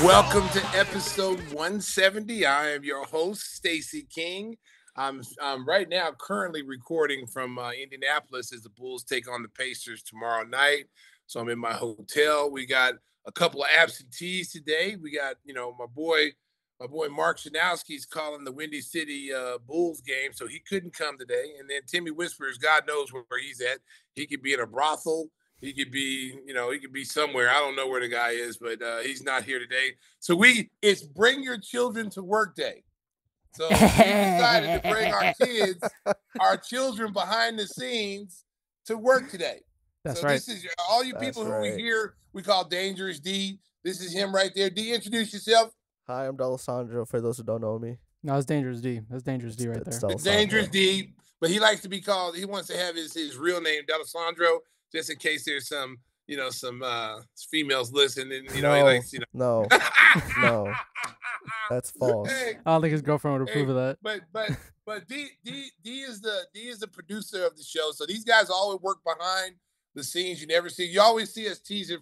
Welcome to episode 170. I am your host, Stacey King. I'm right now currently recording from Indianapolis as the Bulls take on the Pacers tomorrow night. So I'm in my hotel. We got a couple of absentees today. We got, my boy Mark Shanowski's calling the Windy City Bulls game, so he couldn't come today. And then Timmy Whispers, God knows where he's at. He could be in a brothel. He could be, he could be somewhere. I don't know where the guy is, but he's not here today. So it's bring your children to work day. So we decided to bring our children behind the scenes to work today. That's so right. This is all you people who we hear, we call Dangerous D. This is him right there. D, introduce yourself. Hi, I'm D'Alessandro, for those who don't know me. No, it's Dangerous D. That's Dangerous D right there. Dangerous D, but he likes to be called, he wants to have his real name, D'Alessandro, just in case there's some females listening. He likes, No, no, that's false. I don't think his girlfriend would approve of that. But D is the producer of the show. So these guys always work behind the scenes. You always see us teasing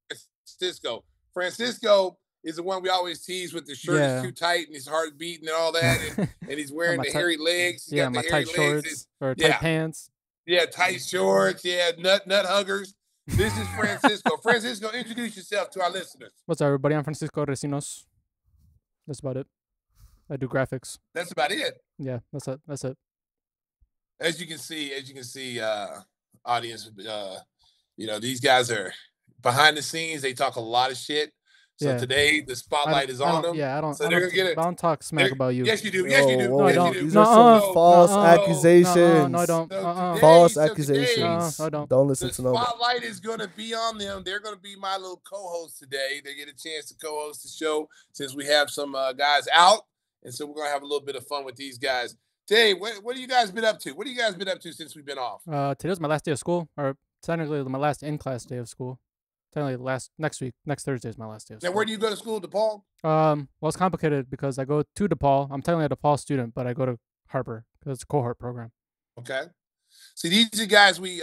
Francisco. Francisco is the one we always tease with the shirt is too tight and his heart beating and all that, and he's wearing the hairy legs. He's got my the hairy tight shorts or tight pants. Yeah, tight shorts. Yeah, nut huggers. This is Francisco. Francisco, introduce yourself to our listeners. What's up, everybody? I'm Francisco Recinos. That's about it. I do graphics. That's about it. Yeah, that's it. As you can see, audience, these guys are behind the scenes. They talk a lot of shit. So today the spotlight is on them. Yeah, I don't. So I don't talk smack about you. Yes, you do. Yes, you do. No, I don't. do. These are some false accusations. No, I don't. False accusations. No, I don't. Don't listen to nobody. The spotlight is going to be on them. They're going to be my little co-host today. They get a chance to co-host the show since we have some guys out, and so we're going to have a little bit of fun with these guys. Today, what have you guys been up to? What have you guys been up to since we've been off? Today's my last day of school, or technically my last in-class day of school. Technically, next Thursday is my last day of school. Now, where do you go to school, DePaul? Well, it's complicated because I go to DePaul. I'm technically a DePaul student, but I go to Harper because it's a cohort program. Okay. See, these are guys we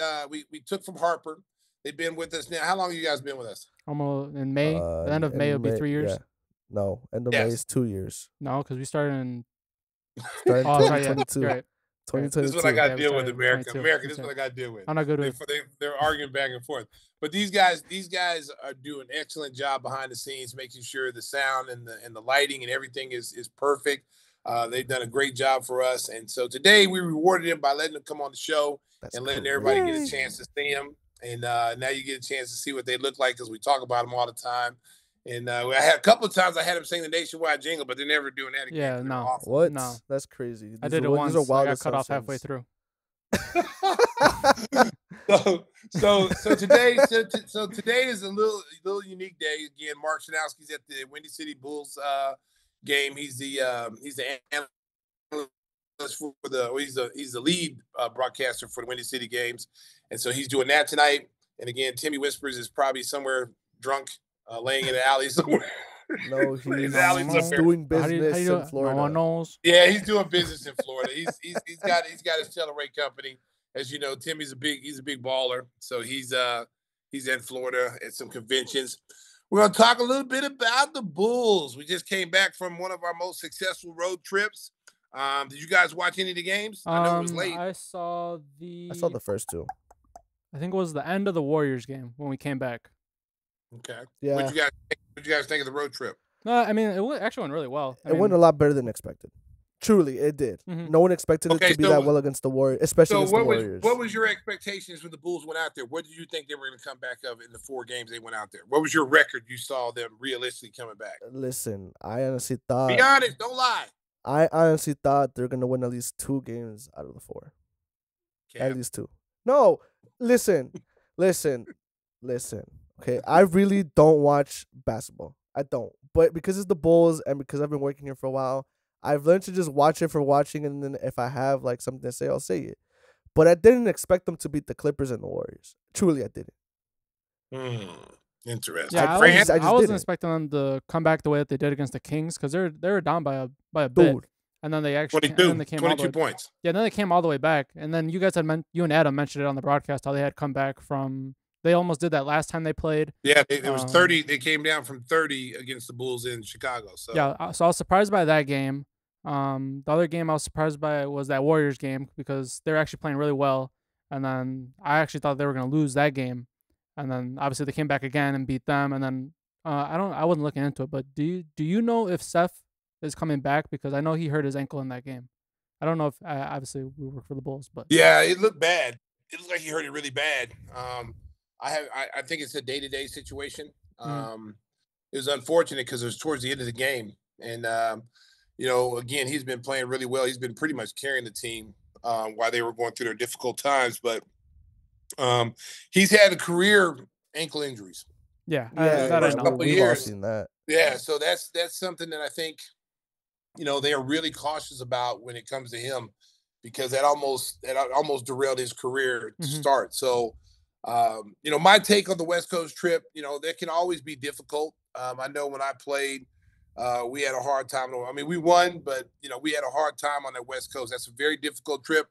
took from Harper. They've been with us now. How long have you guys been with us? Almost in May. The end of May will be 3 years. Yeah. No, end of May is 2 years. No, because we started in 2022. Right. 2022. This is what I got to deal with, America. 22. America, this is what I got to deal with. I'm not good with They're arguing back and forth. But these guys are doing an excellent job behind the scenes, making sure the sound and the lighting and everything is perfect. They've done a great job for us. And so today we rewarded them by letting them come on the show letting everybody get a chance to see them. And now you get a chance to see what they look like because we talk about them all the time. And I had a couple of times I had them sing the Nationwide jingle, but they're never doing that again. Yeah, no. Awesome. What? No. That's crazy. I did it once. I got cut off halfway through. So today is a little unique day. Again, Mark Shanowski's at the Windy City Bulls game. He's the analyst he's the lead broadcaster for the Windy City games, and so he's doing that tonight. And again, Timmy Whispers is probably somewhere drunk, laying in the alley somewhere. No, he's doing business in Florida. No one knows. Yeah, he's doing business in Florida. He's got his Telluride company. As you know, Timmy's a big baller. So he's in Florida at some conventions. We're gonna talk a little bit about the Bulls. We just came back from one of our most successful road trips. Did you guys watch any of the games? I know it was late. I saw the first two. I think it was the end of the Warriors game when we came back. Okay. Yeah. What you guys think of the road trip? No, I mean it actually went really well. It went a lot better than expected. Truly, it did. Mm-hmm. No one expected it to be that well against the Warriors, especially against the Warriors. What was your expectations when the Bulls went out there? What did you think they were going to come back of in the 4 games they went out there? What was your record you saw them realistically coming back? Listen, I honestly thought... Be honest, don't lie. I honestly thought they're going to win at least 2 games out of the 4. Cap. At least 2. No, listen. Okay, I really don't watch basketball. I don't. But because it's the Bulls and because I've been working here for a while, I've learned to just watch it for watching, and then if I have like something to say, I'll say it. But I didn't expect them to beat the Clippers and the Warriors. Truly, I didn't. Interesting. Yeah, I wasn't expecting them to come back the way that they did against the Kings because they were down by a bit, and then they actually 22 points. Yeah, then they came all the way back, and then you guys you and Adam mentioned it on the broadcast how they had come back from They almost did that last time they played. Yeah, it was 30. They came down from 30 against the Bulls in Chicago. So yeah, so I was surprised by that game. The other game I was surprised by was that Warriors game because they're actually playing really well. And then I actually thought they were going to lose that game. And then obviously they came back again and beat them. And then I wasn't looking into it, but do you know if Seth is coming back? Because I know he hurt his ankle in that game. I don't know if obviously we work for the Bulls, but yeah, it looked bad. It looked like he hurt it really bad. I think it's a day-to-day situation. It was unfortunate because it was towards the end of the game, and again, he's been playing really well. He's been pretty much carrying the team while they were going through their difficult times. But he's had a career ankle injuries. Yeah, that I know. We've all seen that. Yeah, so that's something that I think they are really cautious about when it comes to him because that almost derailed his career to start. So. My take on the West Coast trip, that can always be difficult. I know when I played, we had a hard time. I mean, we won, but, we had a hard time on that West Coast. That's a very difficult trip.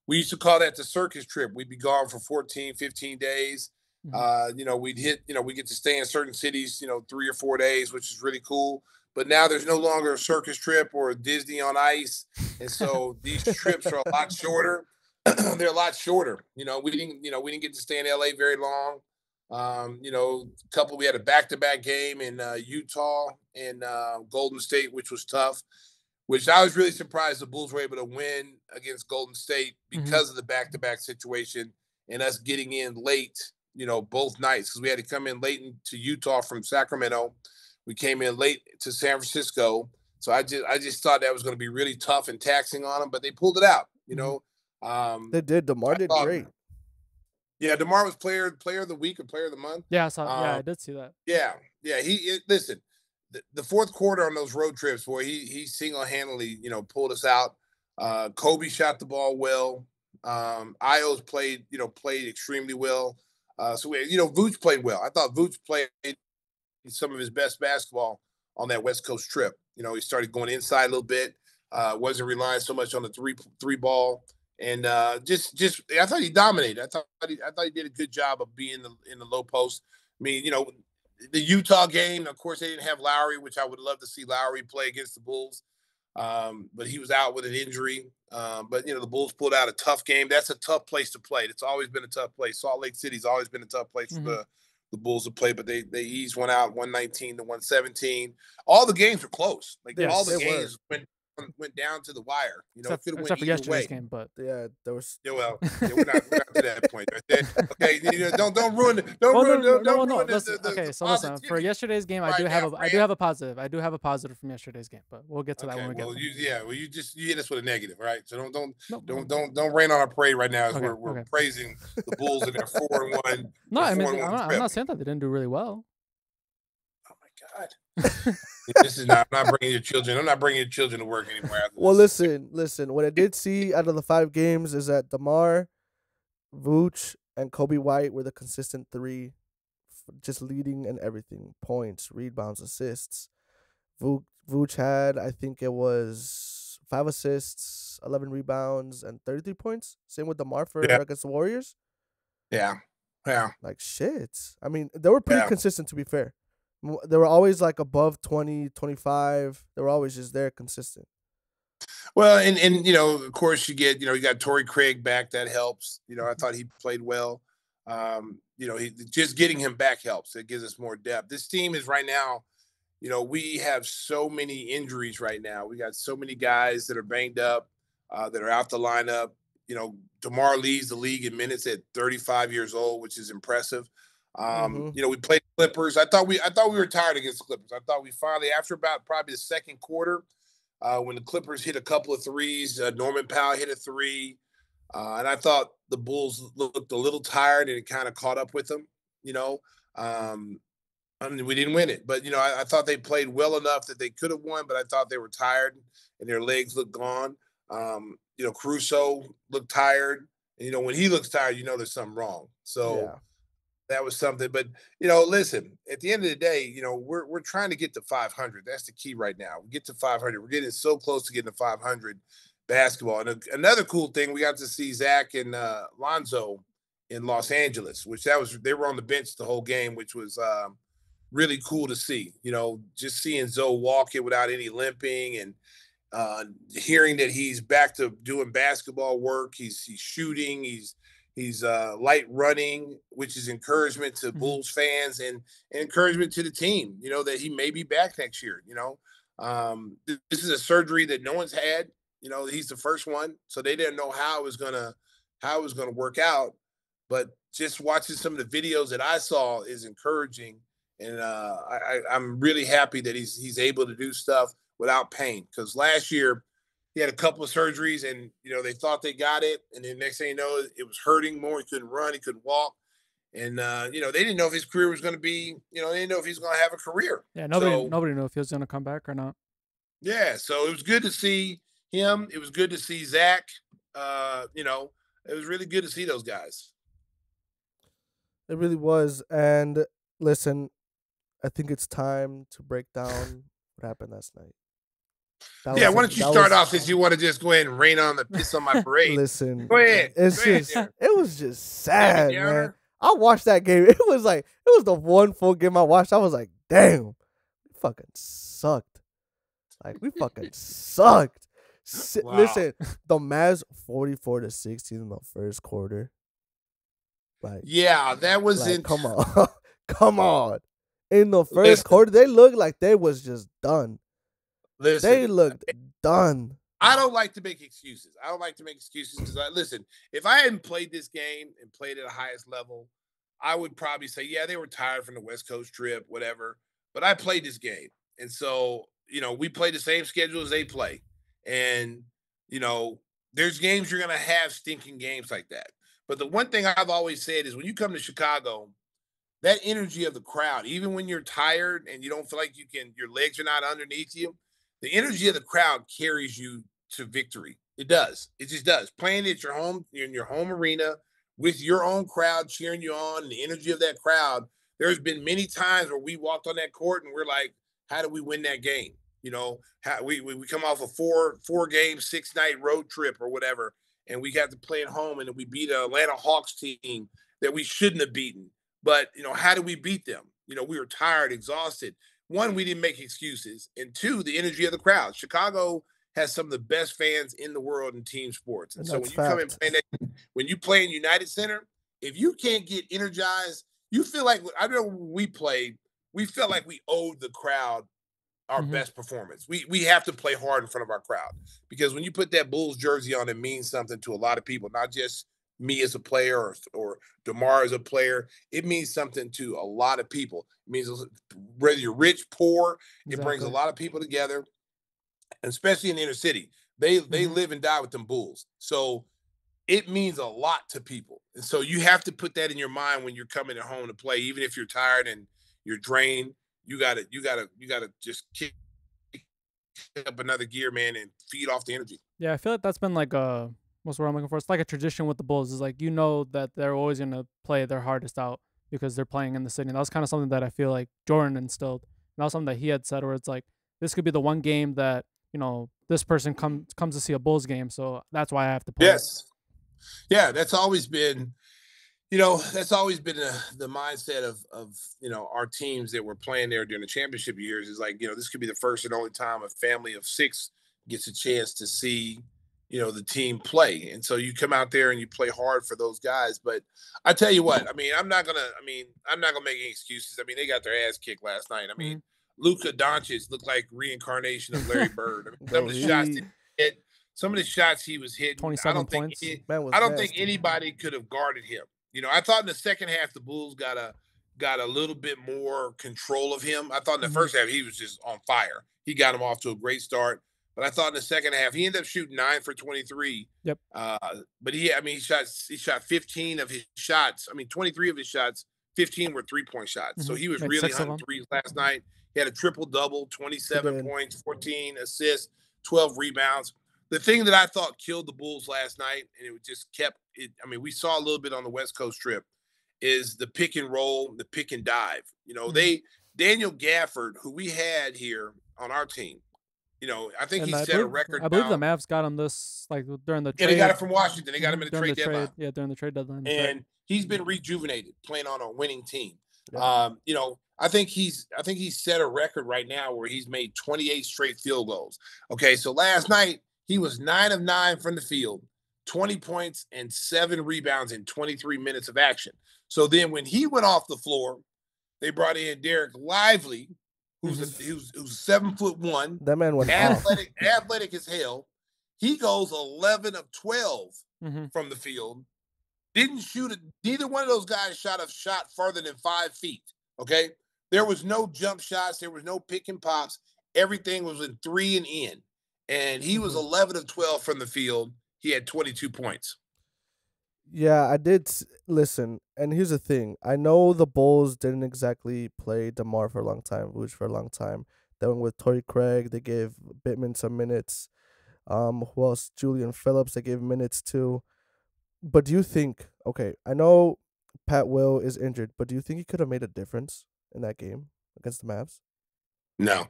We used to call that the circus trip. We'd be gone for 14, 15 days. We'd hit, we get to stay in certain cities, 3 or 4 days, which is really cool. But now there's no longer a circus trip or a Disney on Ice. And so these trips are a lot shorter. They're a lot shorter. We didn't get to stay in LA very long. We had a back-to-back game in Utah and Golden State, which was tough, which I was really surprised the Bulls were able to win against Golden State because of the back-to-back situation and us getting in late, both nights because we had to come in late to Utah from Sacramento. We came in late to San Francisco. So I just thought that was going to be really tough and taxing on them, but they pulled it out, They did. DeMar did great. Yeah, DeMar was player of the week or player of the month. Yeah, I did see that. Yeah. Listen, the fourth quarter on those road trips, boy, he single-handedly, pulled us out. Kobe shot the ball well. Ios played extremely well. Vooch played well. I thought Vooch played some of his best basketball on that West Coast trip. He started going inside a little bit. Wasn't relying so much on the three ball. And I thought he dominated. I thought he did a good job of being in the low post. I mean, the Utah game, of course, they didn't have Lowry, which I would love to see Lowry play against the Bulls. But he was out with an injury. But the Bulls pulled out a tough game. That's a tough place to play. It's always been a tough place. Salt Lake City's always been a tough place for the Bulls to play. But they eased one out, 119 to 117. All the games were close. All the games went down to the wire. Except for yesterday's game, but yeah, there was. Yeah, well, we're not to that point. Right? Okay, don't ruin this. Okay, so listen. For yesterday's game, I do have a positive. I do have a positive from yesterday's game, but we'll get to that when we get. You hit us with a negative, right? So don't rain on our parade right now. As we're praising the Bulls and their 4-1. No, I mean I'm not saying that they didn't do really well. Oh my God. This is not. I'm not bringing your children. I'm not bringing your children to work anymore. Well, listen. What I did see out of the 5 games is that DeMar, Vooch, and Kobe White were the consistent 3, just leading and everything: points, rebounds, assists. Vooch had, I think it was 5 assists, 11 rebounds, and 33 points. Same with DeMar against the Warriors. Yeah. Like shit. I mean, they were pretty consistent, to be fair. They were always like above 20, 25. They were always just there, consistent. Well, and of course you get, you got Torrey Craig back. That helps. I thought he played well. Just getting him back helps. It gives us more depth. This team is right now, we have so many injuries right now. We got so many guys that are banged up, that are out the lineup. DeMar leads the league in minutes at 35 years old, which is impressive. We played Clippers. I thought we were tired against the Clippers. I thought we finally, after about probably the second quarter, when the Clippers hit a couple of threes, Norman Powell hit a 3, and I thought the Bulls looked a little tired, and it kind of caught up with them. I mean, we didn't win it, but I thought they played well enough that they could have won, but I thought they were tired and their legs looked gone. Caruso looked tired, and when he looks tired, there's something wrong. So. Yeah. That was something, but listen. At the end of the day, we're trying to get to 500. That's the key right now. We get to 500. We're getting so close to getting to 500 basketball. And another cool thing, we got to see Zach and Lonzo in Los Angeles, which they were on the bench the whole game, which was really cool to see. Just seeing Zoe walk it without any limping, and hearing that he's back to doing basketball work. He's shooting. He's light running, which is encouragement to Mhm. Bulls fans and encouragement to the team. That he may be back next year. This is a surgery that no one's had. He's the first one, so they didn't know how it was gonna work out. But just watching some of the videos that I saw is encouraging, and I'm really happy that he's able to do stuff without pain. Because last year he had a couple of surgeries, and they thought they got it, and then next thing you know, it was hurting more. He couldn't run, he couldn't walk, and they didn't know if his career was going to be. They didn't know if he's going to have a career. Yeah, So nobody knew if he was gonna come back or not. yeah, so it was good to see him. It was good to see Zach. It was really good to see those guys. It really was. And listen, I think it's time to break down what happened last night. Yeah, why don't you That start was off since you want to just go ahead and rain on the piss on my parade? listen. Go ahead. It's Go ahead, just Darren. it was just Debbie sad, man. Downer. I watched that game. It was the one full game I watched. I was like, damn, we fucking sucked. Like we fucking sucked. Wow. Listen, the Mavs 44-16 in the first quarter. Like, Yeah, that was in. come on, come on. In the first Listen, quarter, they looked like they was just done. They listen. looked done. I don't like to make excuses. Because listen, if I hadn't played this game and played at the highest level, I would probably say, yeah, they were tired from the West Coast trip, whatever. But I played this game, and so we play the same schedule as they play, and you know, there's games you're gonna have stinking games like that. But the one thing I've always said is when you come to Chicago, that energy of the crowd, even when you're tired and you don't feel like your legs are not underneath you, the energy of the crowd carries you to victory. It does. It just does. Playing at your home, in your home arena with your own crowd cheering you on, and the energy of that crowd. There's been many times where we walked on that court and we're like, how do we win that game? How we come off a four game, 6 night road trip or whatever, and we got to play at home and we beat an Atlanta Hawks team that we shouldn't have beaten. But how do we beat them? We were tired, exhausted. One, we didn't make excuses, and two, the energy of the crowd. Chicago has some of the best fans in the world in team sports, and And so that's when you come and fact. when you play in United Center, if you can't get energized, you feel like I know when we played, we felt like we owed the crowd our Hmm. best performance. We have to play hard in front of our crowd because when you put that Bulls jersey on, it means something to a lot of people, not just me as a player or DeMar as a player. It means something to a lot of people. It means whether you're rich, poor, it brings a Exactly. lot of people together, especially in the inner city. They Hmm. live and die with them Bulls. So it means a lot to people. And so you have to put that in your mind when you're coming at home to play, even if you're tired and you're drained. You gotta just kick up another gear, man, and feed off the energy. Yeah, I feel like that's been like what's the word I'm looking for? It's like a tradition with the Bulls. Is like that they're always gonna play their hardest out because they're playing in the city. And that was kind of something that I feel like Jordan instilled. And that was something that he had said where it's like this could be the one game that this person comes to see a Bulls game, so that's why I have to play. Yes. Yeah, that's always been the mindset of our teams that were playing there during the championship years is like, this could be the first and only time a family of six gets a chance to see, the team play. And so you come out there and you play hard for those guys. But I tell you what, I'm not gonna make any excuses. I mean, they got their ass kicked last night. I mean, Hmm. Luka Doncic looked like reincarnation of Larry Bird. I mean, some Bro, of the shots that he he hit, some of the shots he was hitting, 27 points. man was I don't think nasty. anybody could have guarded him. I thought in the second half the Bulls got a little bit more control of him. I thought in the Hmm. first half he was just on fire. He got him off to a great start, but I thought in the second half he ended up shooting 9 for 23. Yep. But he shot 15 of his shots. I mean, 23 of his shots, 15 were 3-point shots. So Hmm. he was Made really 6 of hunting them. threes last night. He had a triple double, He 27 did. points, 14 assists, 12 rebounds. The thing that I thought killed the Bulls last night, and it just kept it. I mean, we saw a little bit on the West Coast trip, is the pick and roll, the pick and dive. Hmm. Daniel Gafford, who we had here on our team, I think And he set a record I believe the now. Mavs got him this during the Yeah, trade. they got it from Washington. They got him in the during trade deadline. Yeah, during the trade deadline. That's And right. he's been rejuvenated playing on a winning team. Yeah. I think he's set a record right now where he's made 28 straight field goals. Okay, so last night he was 9 of 9 from the field, 20 points and 7 rebounds in 23 minutes of action. So then when he went off the floor, they brought in Derek Lively, who's 7'1", That man went athletic as hell. He goes 11 of 12 from the field. Didn't shoot it. Neither one of those guys shot a shot farther than 5 feet. Okay, there was no jump shots. There was no pick and pops. Everything was in 3 and in. And he was 11 of 12 from the field. He had 22 points. Yeah, I did listen. And here's the thing. I know the Bulls didn't exactly play DeMar for a long time, Vooch for a long time. They went with Torrey Craig. They gave Bittman some minutes. Who else? Julian Phillips. They gave minutes to. But do you think, okay, I know Pat Will is injured, but do you think he could have made a difference in that game against the Mavs? No,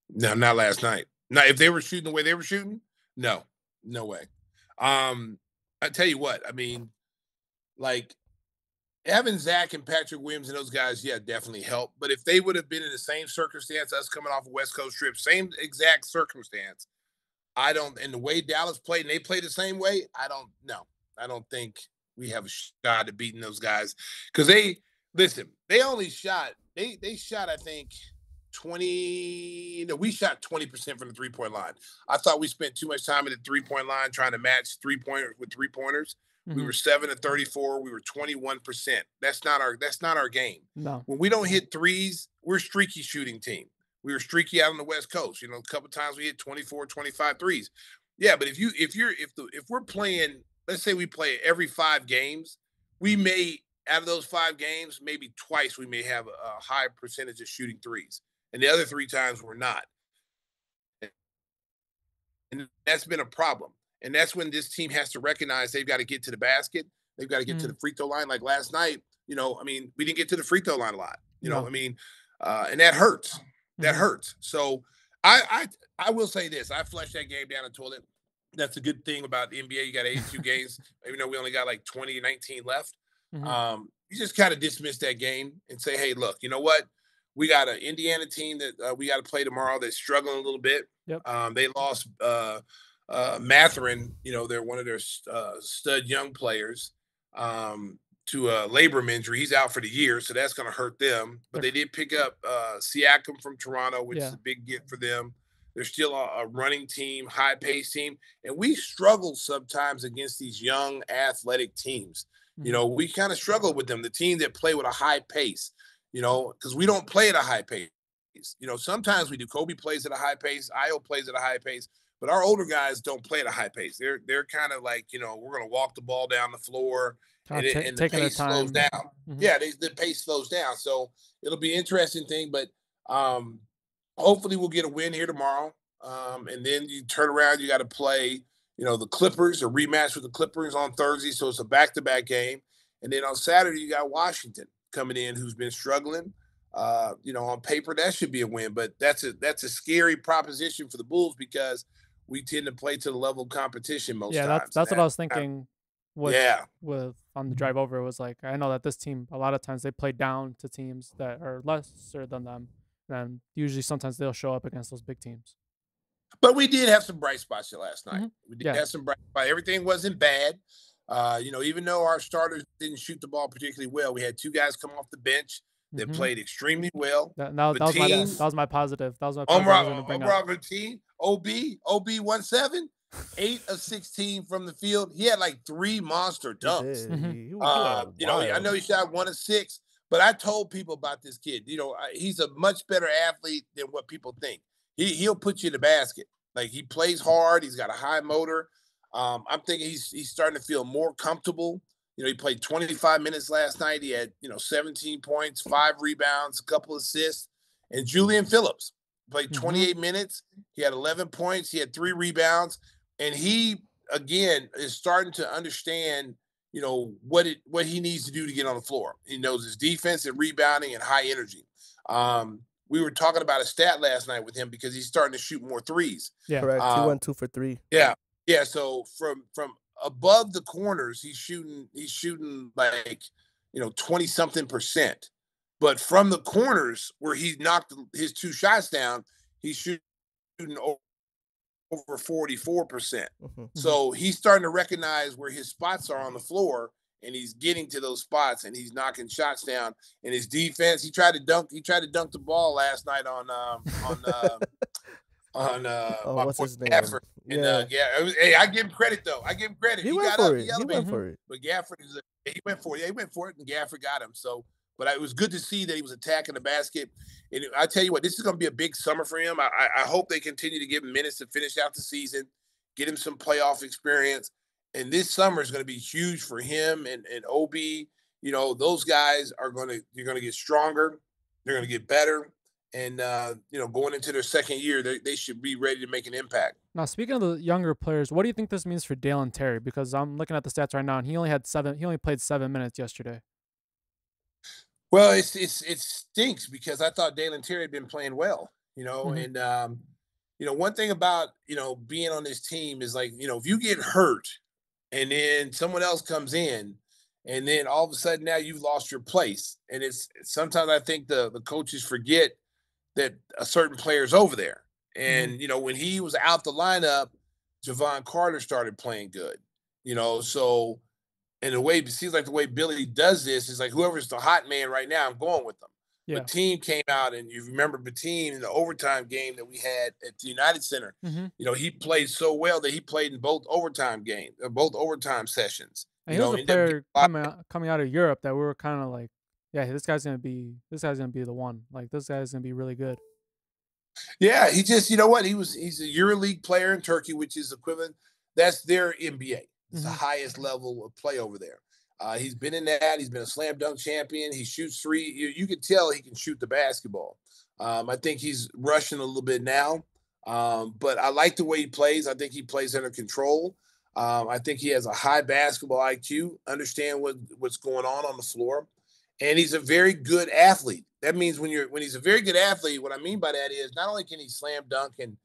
not last night. Now, if they were shooting the way they were shooting, no way. I tell you what, I mean, like Evan, Zach, and Patrick Williams and those guys, yeah, definitely help. But if they would have been in the same circumstance, us coming off a West Coast trip, same exact circumstance, and the way Dallas played, and they played the same way, I don't think we have a shot at beating those guys. Because they only shot, they shot, I think, 20, we shot 20% from the 3-point line. I thought we spent too much time at the 3-point line trying to match 3-pointers with 3-pointers. We were 7 of 34. We were 21%. That's not our game. No. When we don't hit threes, we're a streaky shooting team. We were streaky out on the West Coast. A couple times we hit 24, 25 threes. Yeah, but if we're playing, let's say we play every 5 games, we may, out of those 5 games, maybe twice we may have a high percentage of shooting threes. And the other 3 times we're not. And that's been a problem. And that's when this team has to recognize they've got to get to the basket. They've got to get to the free throw line. Like last night, we didn't get to the free throw line a lot. And that hurts. That hurts. So I will say this. I flushed that game down the toilet. That's a good thing about the NBA. You got 82 games, even though we only got like 20, 19 left. You just kind of dismiss that game and say, hey, look, you know what? We got an Indiana team that we got to play tomorrow that's struggling a little bit. Yep. They lost Matherin, they're one of their stud young players, to a labrum injury. He's out for the year, so that's going to hurt them. But they did pick up Siakam from Toronto, which is a big get for them. They're still a running team, high-paced team. And we struggle sometimes against these young athletic teams. We kind of struggle with them, the team that play with a high pace, because we don't play at a high pace. Sometimes we do. Kobe plays at a high pace. Io plays at a high pace. But our older guys don't play at a high pace. They're kind of like, we're going to walk the ball down the floor and the pace slows down. Yeah, the pace slows down. So it'll be an interesting thing. But hopefully we'll get a win here tomorrow. And then you turn around, you got to play, the Clippers, a rematch with the Clippers on Thursday. So it's a back-to-back game. And then on Saturday, you got Washington coming in who's been struggling. On paper, that should be a win. But that's a scary proposition for the Bulls because we tend to play to the level of competition most times. Yeah, that's what I was thinking. With on the Mm-hmm. drive over, it was like, I know that this team, a lot of times they play down to teams that are lesser than them. And usually sometimes they'll show up against those big teams. But we did have some bright spots last night. We did Yeah. have some bright spots. Everything wasn't bad. Even though our starters didn't shoot the ball particularly well, we had 2 guys come off the bench that played extremely well. That was my positive. That was my positive. OB 17, 8 of 16 from the field. He had like 3 monster dunks. I know he shot 1 of 6, but I told people about this kid. He's a much better athlete than what people think. He'll put you in the basket. Like, he plays hard. He's got a high motor. I'm thinking he's starting to feel more comfortable. He played 25 minutes last night. He had, 17 points, 5 rebounds, a couple assists. And Julian Phillips played 28 minutes. He had 11 points. He had 3 rebounds. And he, again, is starting to understand, what he needs to do to get on the floor. He knows his defense and rebounding and high energy. we were talking about a stat last night with him because he's starting to shoot more threes. Yeah. Correct. He went 2 for 3. Yeah. Yeah. So from above the corners, he's shooting like 20 something percent. But from the corners where he knocked his 2 shots down, he's shooting over 44%. So he's starting to recognize where his spots are on the floor, and he's getting to those spots, and he's knocking shots down. And his defense, he tried to dunk the ball last night on my what's boy his name? Gafford. And hey, I give him credit though. He went got for up, it. He went for it. But Gafford he went for it. Yeah, he went for it, and Gafford got him. So, but it was good to see that he was attacking the basket. And I tell you what, this is going to be a big summer for him. I hope they continue to give him minutes to finish out the season, get him some playoff experience. And this summer is going to be huge for him and Obi. Those guys you're going to get stronger. They're going to get better. And, going into their second year, they should be ready to make an impact. Now, speaking of the younger players, what do you think this means for Dalen Terry? Because I'm looking at the stats right now, and he only played 7 minutes yesterday. Well, it stinks because I thought Dalen Terry had been playing well, and one thing about being on this team is like if you get hurt and then someone else comes in, and then all of a sudden now you've lost your place, and it's sometimes I think the coaches forget that a certain player's over there, and when he was out the lineup, Javon Carter started playing good, so. And it seems like the way Billy does this is like whoever's the hot man right now, I'm going with them. Yeah. Bateem came out, and you remember Bateem in the overtime game that we had at the United Center. He played so well that he played in both overtime sessions. And he was a player coming out of Europe that we were kind of like, yeah, this guy's gonna be the one. Like this guy's gonna be really good. Yeah, he just he's a EuroLeague player in Turkey, which is equivalent. That's their NBA. It's the highest level of play over there. He's been in that. He's been a slam dunk champion. He shoots three. You can tell he can shoot the basketball. I think he's rushing a little bit now, but I like the way he plays. I think he plays under control. I think he has a high basketball IQ, understand what's going on the floor, and he's a very good athlete. That means when he's a very good athlete, what I mean by that is not only can he slam dunk and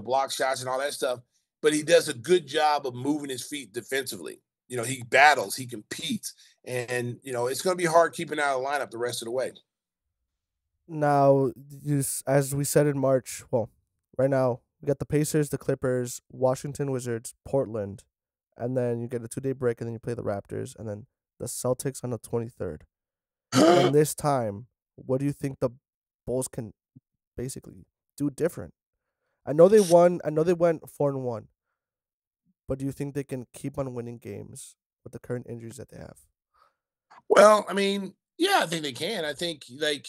block shots and all that stuff, but he does a good job of moving his feet defensively. He battles, he competes, and it's going to be hard keeping out of the lineup the rest of the way. Now, as we said in March, well, right now we got the Pacers, the Clippers, Washington Wizards, Portland, and then you get a 2-day break, and then you play the Raptors, and then the Celtics on the 23rd. And this time, what do you think the Bulls can basically do different? I know they won. I know they went 4-1. But do you think they can keep on winning games with the current injuries that they have? Well, I mean, yeah, I think they can. I think like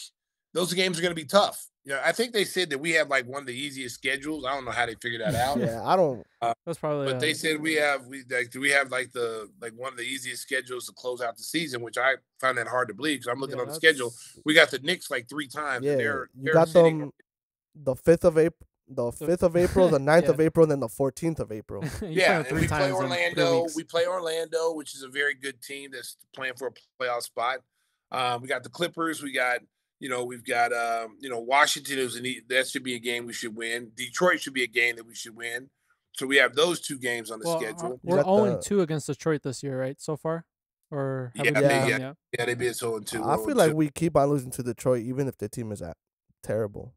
those games are going to be tough. I think they said that we have like one of the easiest schedules. I don't know how they figured that out. Yeah, I don't. That's probably. But they said we have like one of the easiest schedules to close out the season, which I find that hard to believe because I'm looking on the schedule. We got the Knicks like 3 times. Yeah, and they're got them the 5th of April. The 5th of April, the 9th of April, and then the 14th of April. Yeah, and we play Orlando. We play Orlando, which is a very good team that's playing for a playoff spot. We got the Clippers. We got, we've got, Washington. That should be a game we should win. Detroit should be a game that we should win. So we have those 2 games on the schedule. We're 0-2 against Detroit this year, right? So far, or have we beat them? Yeah, they've been 0-2. I feel like we keep on losing to Detroit, even if their team is terrible.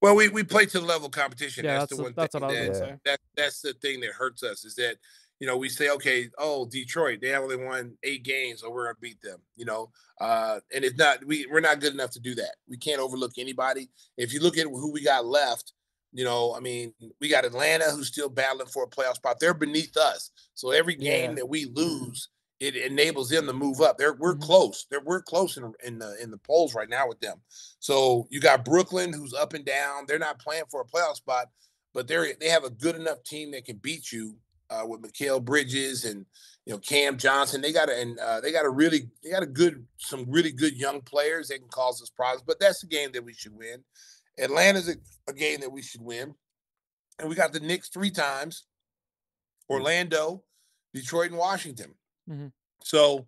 Well, we play to the level of competition. Yeah, that's the one that's thing what I was gonna say. That's the thing that hurts us is that we say, okay, Detroit, they only won 8 games, so we're gonna beat them. And it's not we're not good enough to do that. We can't overlook anybody. If you look at who we got left, we got Atlanta who's still battling for a playoff spot. They're beneath us, so every game that we lose, it enables them to move up. We're close. We're close in the polls right now with them. So you got Brooklyn, who's up and down. They're not playing for a playoff spot, but they have a good enough team that can beat you with Mikal Bridges and Cam Johnson. They got some really good young players that can cause us problems. But that's a game that we should win. Atlanta's a game that we should win, and we got the Knicks 3 times. Orlando, Detroit, and Washington. So,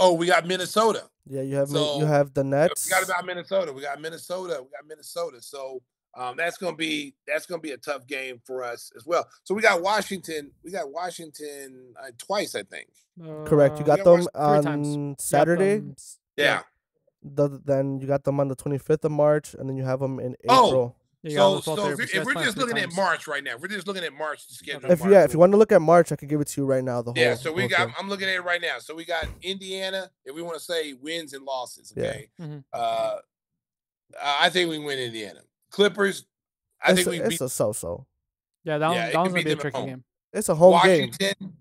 Oh, we got Minnesota. Yeah, you have So, you have the we Nets. got about Minnesota. We got Minnesota. So that's gonna be a tough game for us as well. So we got Washington. We got Washington twice, I think. Correct. You We got got them three times. on You got Saturday. them Yeah. Then you got them on the 25th of March, and then you have them in Oh, April. Yeah, you got them so the 12th, but you if guys we're play just three looking at times. March right now, we're just looking at March to schedule. Okay. If you want to look at March, I can give it to you right now. The whole Yeah, so we whole got. thing. I'm looking at it right now. So we got Indiana. If we want to say wins and losses, Yeah. okay. Mhm. I think we win Indiana. Clippers. I think we It's beat. a so-so. Yeah, that Yeah, one, it that one's could gonna beat be a them at tricky home. game. It's a home game.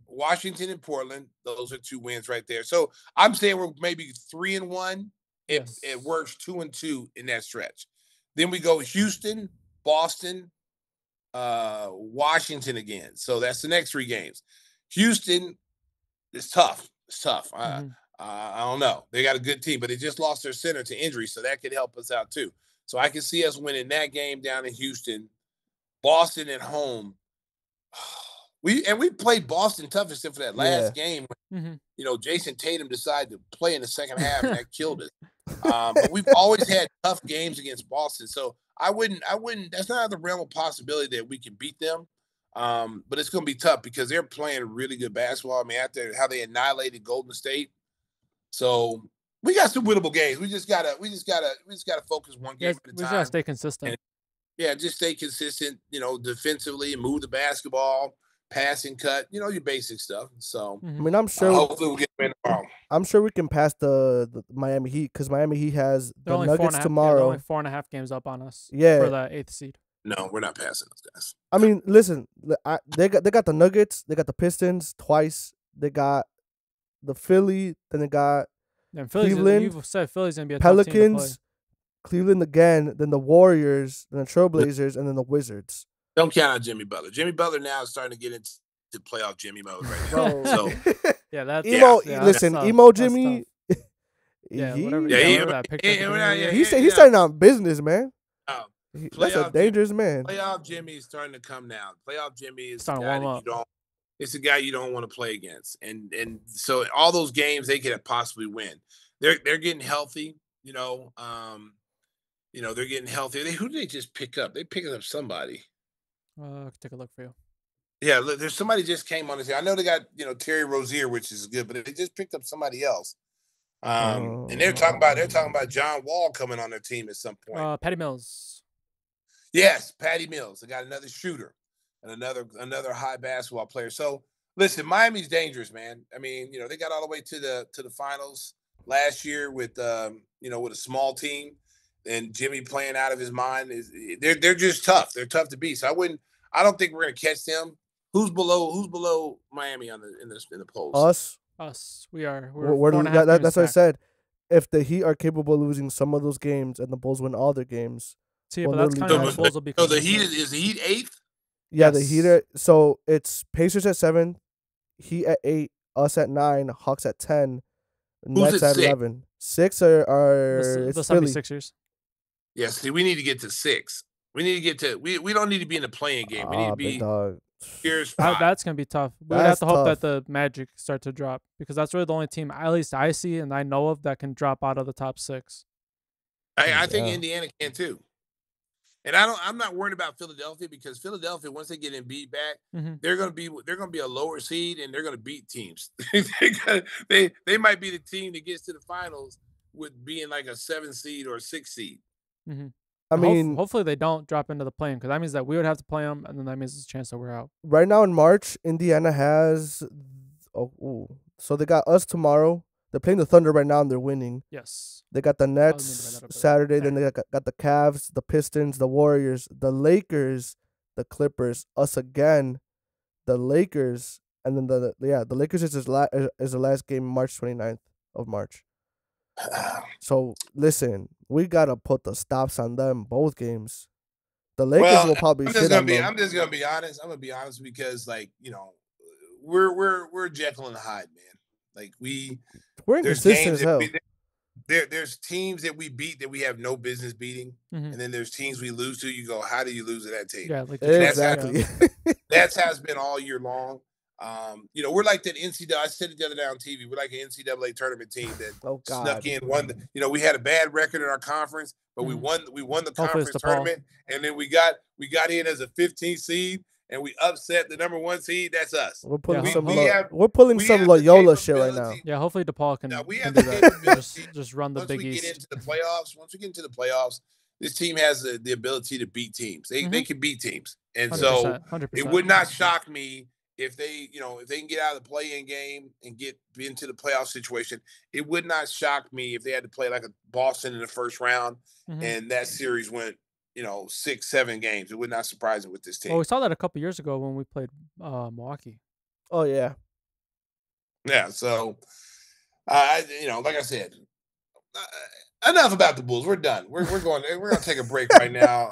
Washington and Portland. Those are 2 wins right there. So I'm saying we're maybe 3-1. It works 2-2 in that stretch. Then we go Houston, Boston, Washington again. So that's the next 3 games. Houston is tough. It's tough. I don't know. They got a good team, but they just lost their center to injury, so that could help us out too. So I can see us winning that game down in Houston. Boston at home. We played Boston tough except for that last game when Jason Tatum decided to play in the second half and that killed us. But we've always had tough games against Boston. So I wouldn't that's not out of the realm of possibility that we can beat them. But it's gonna be tough because they're playing really good basketball. I mean, after how they annihilated Golden State. So we got some winnable games. We just gotta focus one game at a time. We just gotta stay consistent. Just stay consistent, defensively and move the basketball, passing cut, your basic stuff. So I mean, I'm sure. Hopefully we'll get them in tomorrow. I'm sure we can pass the Miami Heat because Miami Heat has They're the Nuggets tomorrow. They're only 4.5 games up on us. Yeah. For the 8th seed. No, we're not passing those guys. I mean, listen, they got the Nuggets, they got the Pistons twice, they got the Philly, then they got Cleveland. You've said Philly's gonna be a tough team to play. Pelicans, Cleveland again, then the Warriors, then the Trailblazers, and then the Wizards. Don't count on Jimmy Butler. Jimmy Butler now is starting to get into playoff Jimmy mode right now. So yeah, that's emo. Yeah, listen, that's emo Jimmy. Whatever that picture. He's starting on business, man. That's a dangerous man. Playoff Jimmy is starting to come now. Playoff Jimmy is starting to warm up. It's a guy you don't want to play against, and so all those games they could possibly win. They're getting healthy, they're getting healthy. Who did they just pick up? They picked up somebody. Take a look for you. Yeah, there's somebody just came on this. I know they got Terry Rozier, which is good, but they just picked up somebody else. And they're talking about John Wall coming on their team at some point. Patty Mills. Yes, Patty Mills. They got another shooter and another high basketball player. So listen, Miami's dangerous, man. I mean, they got all the way to the finals last year with with a small team and Jimmy playing out of his mind. They're just tough. They're tough to beat. So I don't think we're gonna catch them. Who's below Miami in the polls? Us. We are. That's what I said. If the Heat are capable of losing some of those games and the Bulls win all their games. See, but that's kind of the Bulls will be. So the Heat is the Heat 8th? Yeah, the Heat so it's Pacers at 7, Heat at 8, us at 9, Hawks at 10, Nets at 11. 6 are the 76ers. Yeah, see, we need to get to 6. We need to get to we don't need to be in the playing game. We need to be here's that's gonna be tough. We would have to hope that the Magic start to drop because that's really the only team at least I see and I know of that can drop out of the top 6. I think Indiana can too. And I'm not worried about Philadelphia because Philadelphia, once they get Embiid back, they're gonna be a lower seed and they're gonna beat teams. they might be the team that gets to the finals with being like a 7 seed or a 6 seed. I mean, hopefully they don't drop into the play-in because that means that we would have to play them, and then that means there's a chance that we're out. Right now in March, Indiana has so they got us tomorrow. They're playing the Thunder right now and they're winning. Yes. They got the Nets Saturday. Then they got the Cavs, the Pistons, the Warriors, the Lakers, the Clippers, us again, the Lakers, and then the Lakers is the last game March 29th of March. So listen, we gotta put the stops on them both games. The Lakers will probably shit on them. I'm just gonna be honest. I'm gonna be honest because we're Jekyll and Hyde, man. Like we're inconsistent as hell. There's teams that we beat that we have no business beating, and then there's teams we lose to. You go, how do you lose to that team? Yeah, like exactly. That's how it's been all year long. We're like that NCAA. I said it the other day on TV. We're like an NCAA tournament team that snuck in, won. We had a bad record in our conference, but we won. We won the conference tournament, and then we got in as a 15th seed, and we upset the number 1 seed. That's us. We're pulling some Loyola shit right now. Yeah, hopefully DePaul can. We have do the that. capability. Just run the Big East. Once we get into the playoffs, this team has the ability to beat teams. They can beat teams, and 100%, so 100%. It would not shock me if they can get out of the play-in game and get into the playoff situation. It would not shock me if they had to play like a Boston in the first round, and that series went 6-7 games. It would not surprise me with this team. Well, we saw that a couple years ago when we played Milwaukee. Oh yeah. Yeah. So, like I said, enough about the Bulls. We're done. We're going to take a break right now.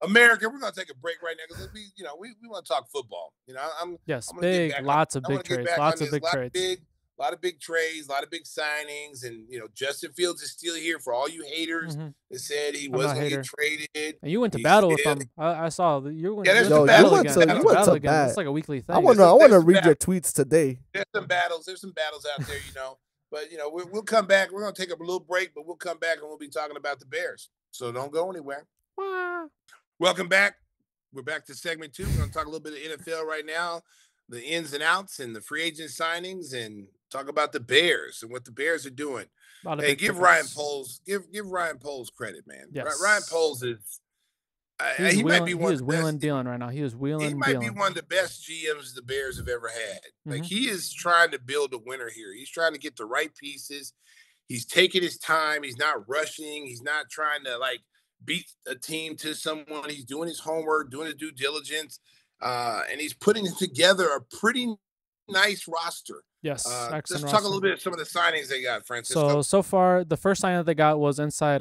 America, we're gonna take a break right now because we want to talk football. I'm lots of big trades, lots of big trades, a lot of big trades, a lot of big signings, and Justin Fields is still here for all you haters that said he wasn't going to get traded. And you went to battle with him. I saw you went. You went to battle. It's like a weekly thing. I want to read your tweets today. There's some battles out there, But we'll come back. We're gonna take a little break, but we'll come back and we'll be talking about the Bears. So don't go anywhere. Welcome back. We're back to segment 2. We're going to talk a little bit of NFL right now, the ins and outs and the free agent signings, and talk about the Bears and what the Bears are doing. Hey, give Ryan Poles credit, man. Yes. Ryan Poles is he might be one. He is wheeling dealing right now. He is wheeling. He might be one of the best GMs the Bears have ever had. Like he is trying to build a winner here. He's trying to get the right pieces. He's taking his time. He's not rushing. He's not trying to beat a team to someone. He's doing his homework, doing his due diligence, and he's putting together a pretty nice roster. Yes, let's talk a little bit of some of the signings they got, Francisco. So far, the first signing that they got was inside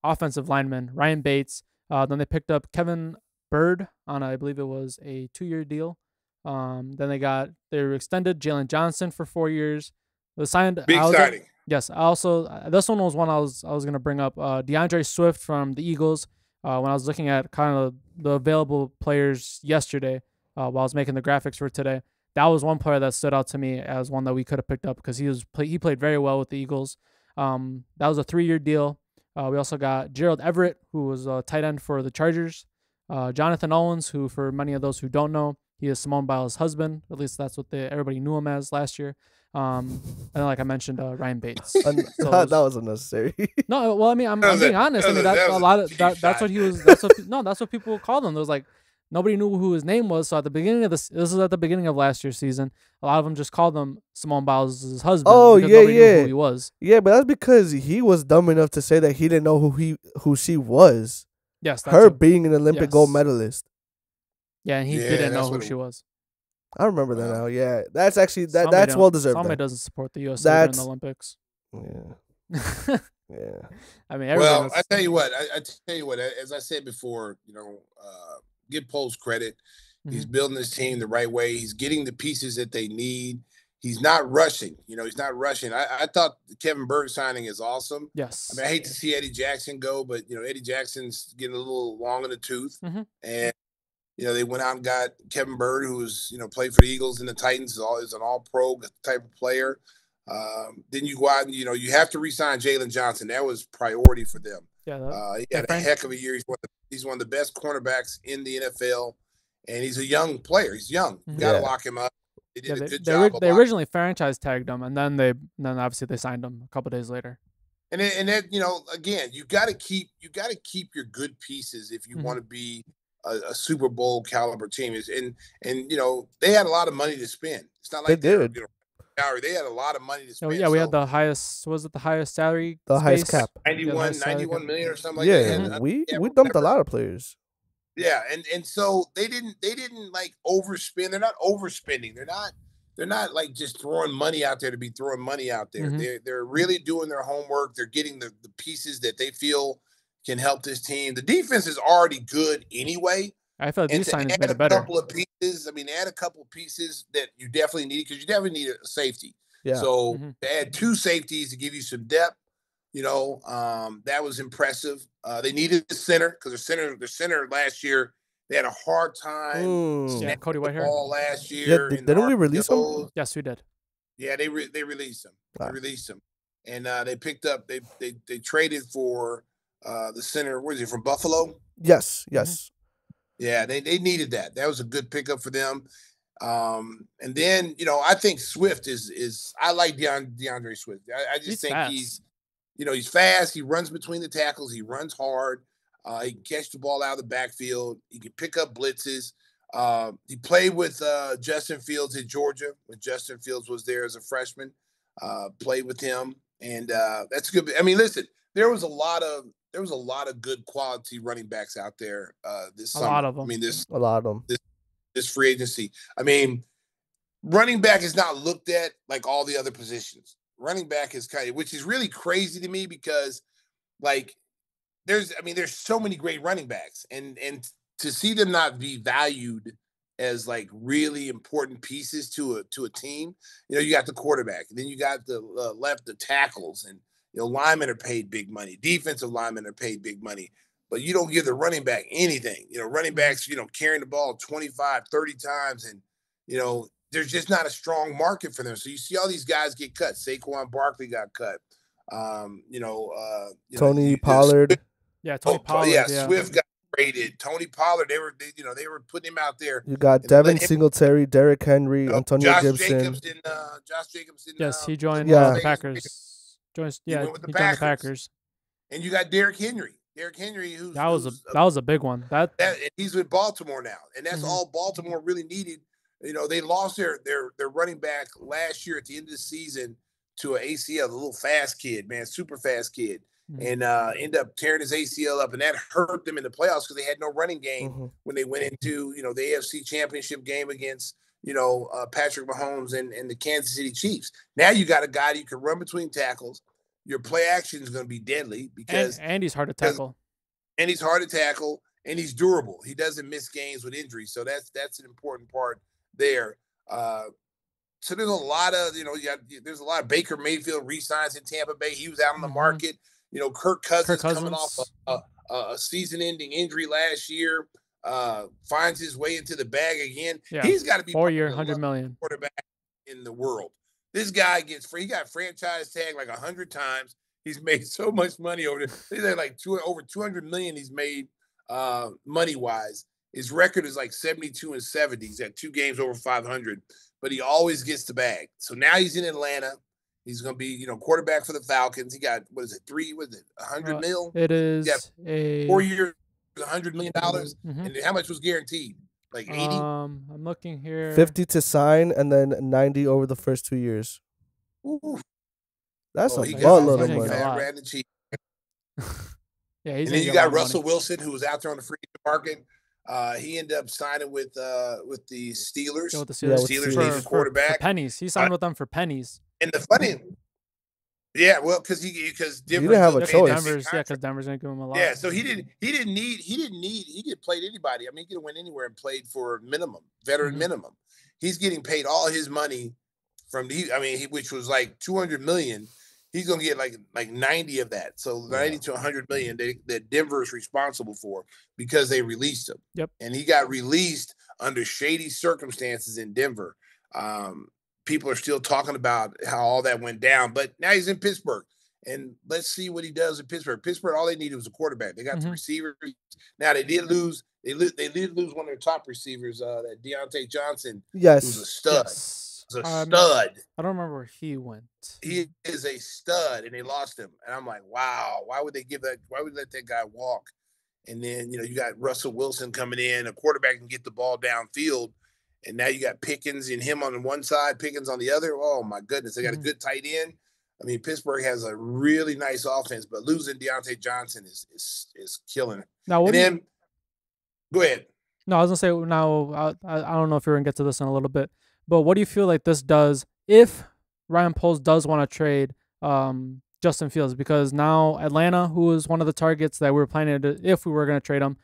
offensive lineman Ryan Bates. Then they picked up Kevin Byrd on, I believe it was a 2-year deal. Then they extended Jalen Johnson for 4 years. They signed big signing. Yes. Also, this one was one I was gonna bring up. DeAndre Swift from the Eagles. When I was looking at kind of the available players yesterday, while I was making the graphics for today, that was one player that stood out to me as one that we could have picked up because he played very well with the Eagles. That was a 3-year deal. We also got Gerald Everett, who was a tight end for the Chargers. Jonathan Owens, who for many of those who don't know, he is Simone Biles' husband. At least that's what everybody knew him as last year. And then, like I mentioned, Ryan Bates. That was unnecessary. No, well, I mean, I'm being honest. I mean, that's what he was. That's what people called him. There was nobody knew who his name was. So at the beginning of this was at the beginning of last year's season. A lot of them just called him Simone Biles' husband. Oh yeah, nobody knew who he was. Yeah, but that's because he was dumb enough to say that he didn't know who she was. Yes, her being an Olympic gold medalist. Yeah, and he didn't know who she was. I remember that now. Yeah, that's actually that's well deserved. Somebody doesn't support the U.S. in the Olympics. Yeah. Yeah. I mean, I tell you what. As I said before, give Poles credit. He's building his team the right way. He's getting the pieces that they need. He's not rushing. He's not rushing. I thought the Kevin Byrd signing is awesome. Yes. I mean, I hate to see Eddie Jackson go, but Eddie Jackson's getting a little long in the tooth, and. They went out and got Kevin Byrd, who was, played for the Eagles and the Titans, is an all-pro type of player. Then you go out and, you have to re-sign Jalen Johnson. That was priority for them. Yeah, he had a heck of a year. He's one of the best cornerbacks in the NFL, and he's a young player. He's young. You got to lock him up. They did a good job. They originally franchise tagged him, and then obviously they signed him a couple days later. And then again, you got to keep your good pieces if you want to be a Super Bowl caliber team. And they had a lot of money to spend. It's not like they did. They had a lot of money to spend. Oh yeah, we had the highest. Was it the highest salary? The highest cap. 91 million or something like that. Yeah, we dumped a lot of players. Yeah, and so they didn't overspend. They're not overspending. They're not like just throwing money out there to be throwing money out there. They're really doing their homework. They're getting the pieces that they feel can help this team. The defense is already good anyway. I felt these signings made it better. Add a couple of pieces. I mean, add a couple of pieces that you definitely need because you definitely need a safety. Yeah. So to add 2 safeties to give you some depth, that was impressive. They needed a center because their center last year They had a hard time Yeah, snapping Cody the Whitehair. ball last Yeah, year. in the didn't we release him? RPOs. Yes, we did. Yeah, they released him. They Ah. released him, and they picked up. They traded for the center. Where is he from? Buffalo. Yes, yes. Yeah, they needed that. That was a good pickup for them. And then I think Swift is I like DeAndre Swift. I just He's think fast. he's fast. He runs between the tackles. He runs hard. He can catch the ball out of the backfield. He can pick up blitzes. He played with Justin Fields at Georgia when Justin Fields was there as a freshman. Played with him, and that's good. I mean, listen, there was a lot of good quality running backs out there this summer. A lot of them. I mean, A lot of them. this free agency. I mean, running back is not looked at like all the other positions. Running back is which is really crazy to me because, like, there's so many great running backs, and to see them not be valued as like really important pieces to a team. You got the quarterback, and then you got the the tackles, and linemen are paid big money. Defensive linemen are paid big money. But you don't give the running back anything. Running backs, carrying the ball 25, 30 times, and there's just not a strong market for them. So you see all these guys get cut. Saquon Barkley got cut. Tony Pollard. Yeah, Tony Pollard. Yeah, Swift got traded. Tony Pollard, they were putting him out there. You got Devin Singletary, Derrick Henry, Antonio Gibson. Josh Jacobs. Yes, he joined the Packers. He joined the Packers. And you got Derrick Henry. Derrick Henry, that was a big one. That he's with Baltimore now, and that's all Baltimore really needed. They lost their running back last year at the end of the season to an ACL, a little fast kid, man, super fast kid, and end up tearing his ACL up, and that hurt them in the playoffs because they had no running game when they went into the AFC Championship game against Patrick Mahomes and the Kansas City Chiefs. Now you got a guy that you can run between tackles. Your play action is going to be deadly because and he's hard to tackle. And he's hard to tackle, and he's durable. He doesn't miss games with injuries, so that's an important part there. So there's a lot of there's a lot of Baker Mayfield re-signs in Tampa Bay. He was out on the market. Kirk Cousins coming off a season-ending injury last year, finds his way into the bag again. Yeah. He's got to be 4-year, $100 million quarterback in the world. This guy he got franchise tag like 100 times. He's made so much money over there. Like over 200 million he's made money wise. His record is like 72-70. He's had 2 games over 500, but he always gets the bag. So now he's in Atlanta. He's going to be, quarterback for the Falcons. He got, 100 mil? It is 4 years, $100 million. And how much was guaranteed? Like 80? I'm looking here. 50 to sign and then 90 over the first 2 years. Ooh. That's a lot of money. Yeah, and then you got Russell Wilson, who was out there on the free market. He ended up signing with the Steelers. Yeah, with the Steelers. Steelers needs a quarterback. For pennies. He signed with them for pennies. And the funny, well, because Denver didn't have a choice. Because Denver's gonna give him a lot. Yeah, so he could play anybody. I mean, he could have went anywhere and played for veteran minimum. He's getting paid all his money from which was like 200 million. He's gonna get like 90 of that. So 90 to 100 million that Denver is responsible for because they released him. Yep. And he got released under shady circumstances in Denver. People are still talking about how all that went down, but now he's in Pittsburgh, and let's see what he does in Pittsburgh. Pittsburgh, all they needed was a quarterback. They got the receiver. Now they did lose. They did lose one of their top receivers, that Deontay Johnson. Yes, who's a stud. Yes. A stud. I don't remember where he went. He is a stud, and they lost him. And I'm like, wow, why would they let that guy walk? And then you got Russell Wilson coming in, a quarterback can get the ball downfield. And now you got Pickens and him on one side, Pickens on the other. Oh, my goodness. They got a good tight end. I mean, Pittsburgh has a really nice offense, but losing Deontay Johnson is killing it. Now, go ahead. No, I was going to say, now, I don't know if you're going to get to this in a little bit, but what do you feel like this does if Ryan Poles does want to trade Justin Fields? Because now Atlanta, who was one of the targets that we were planning to, if we were going to trade him,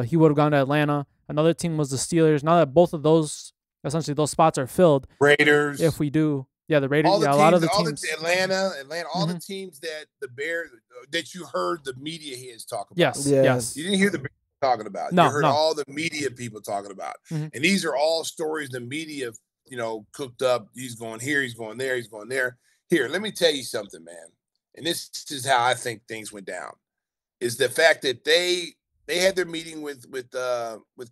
he would have gone to Atlanta. Another team was the Steelers. Now that both of those, essentially those spots are filled. Raiders. If we do. Yeah, the Raiders. A lot of the teams. Atlanta, all the teams that the Bears, that you heard the media heads talk about. Yes. You didn't hear the Bears talking about. No, You heard no. all the media people talking about. Mhm. And these are all stories the media, cooked up. He's going here, he's going there, he's going there. Here, let me tell you something, man. And this is how I think things went down. Is the fact that they had their meeting with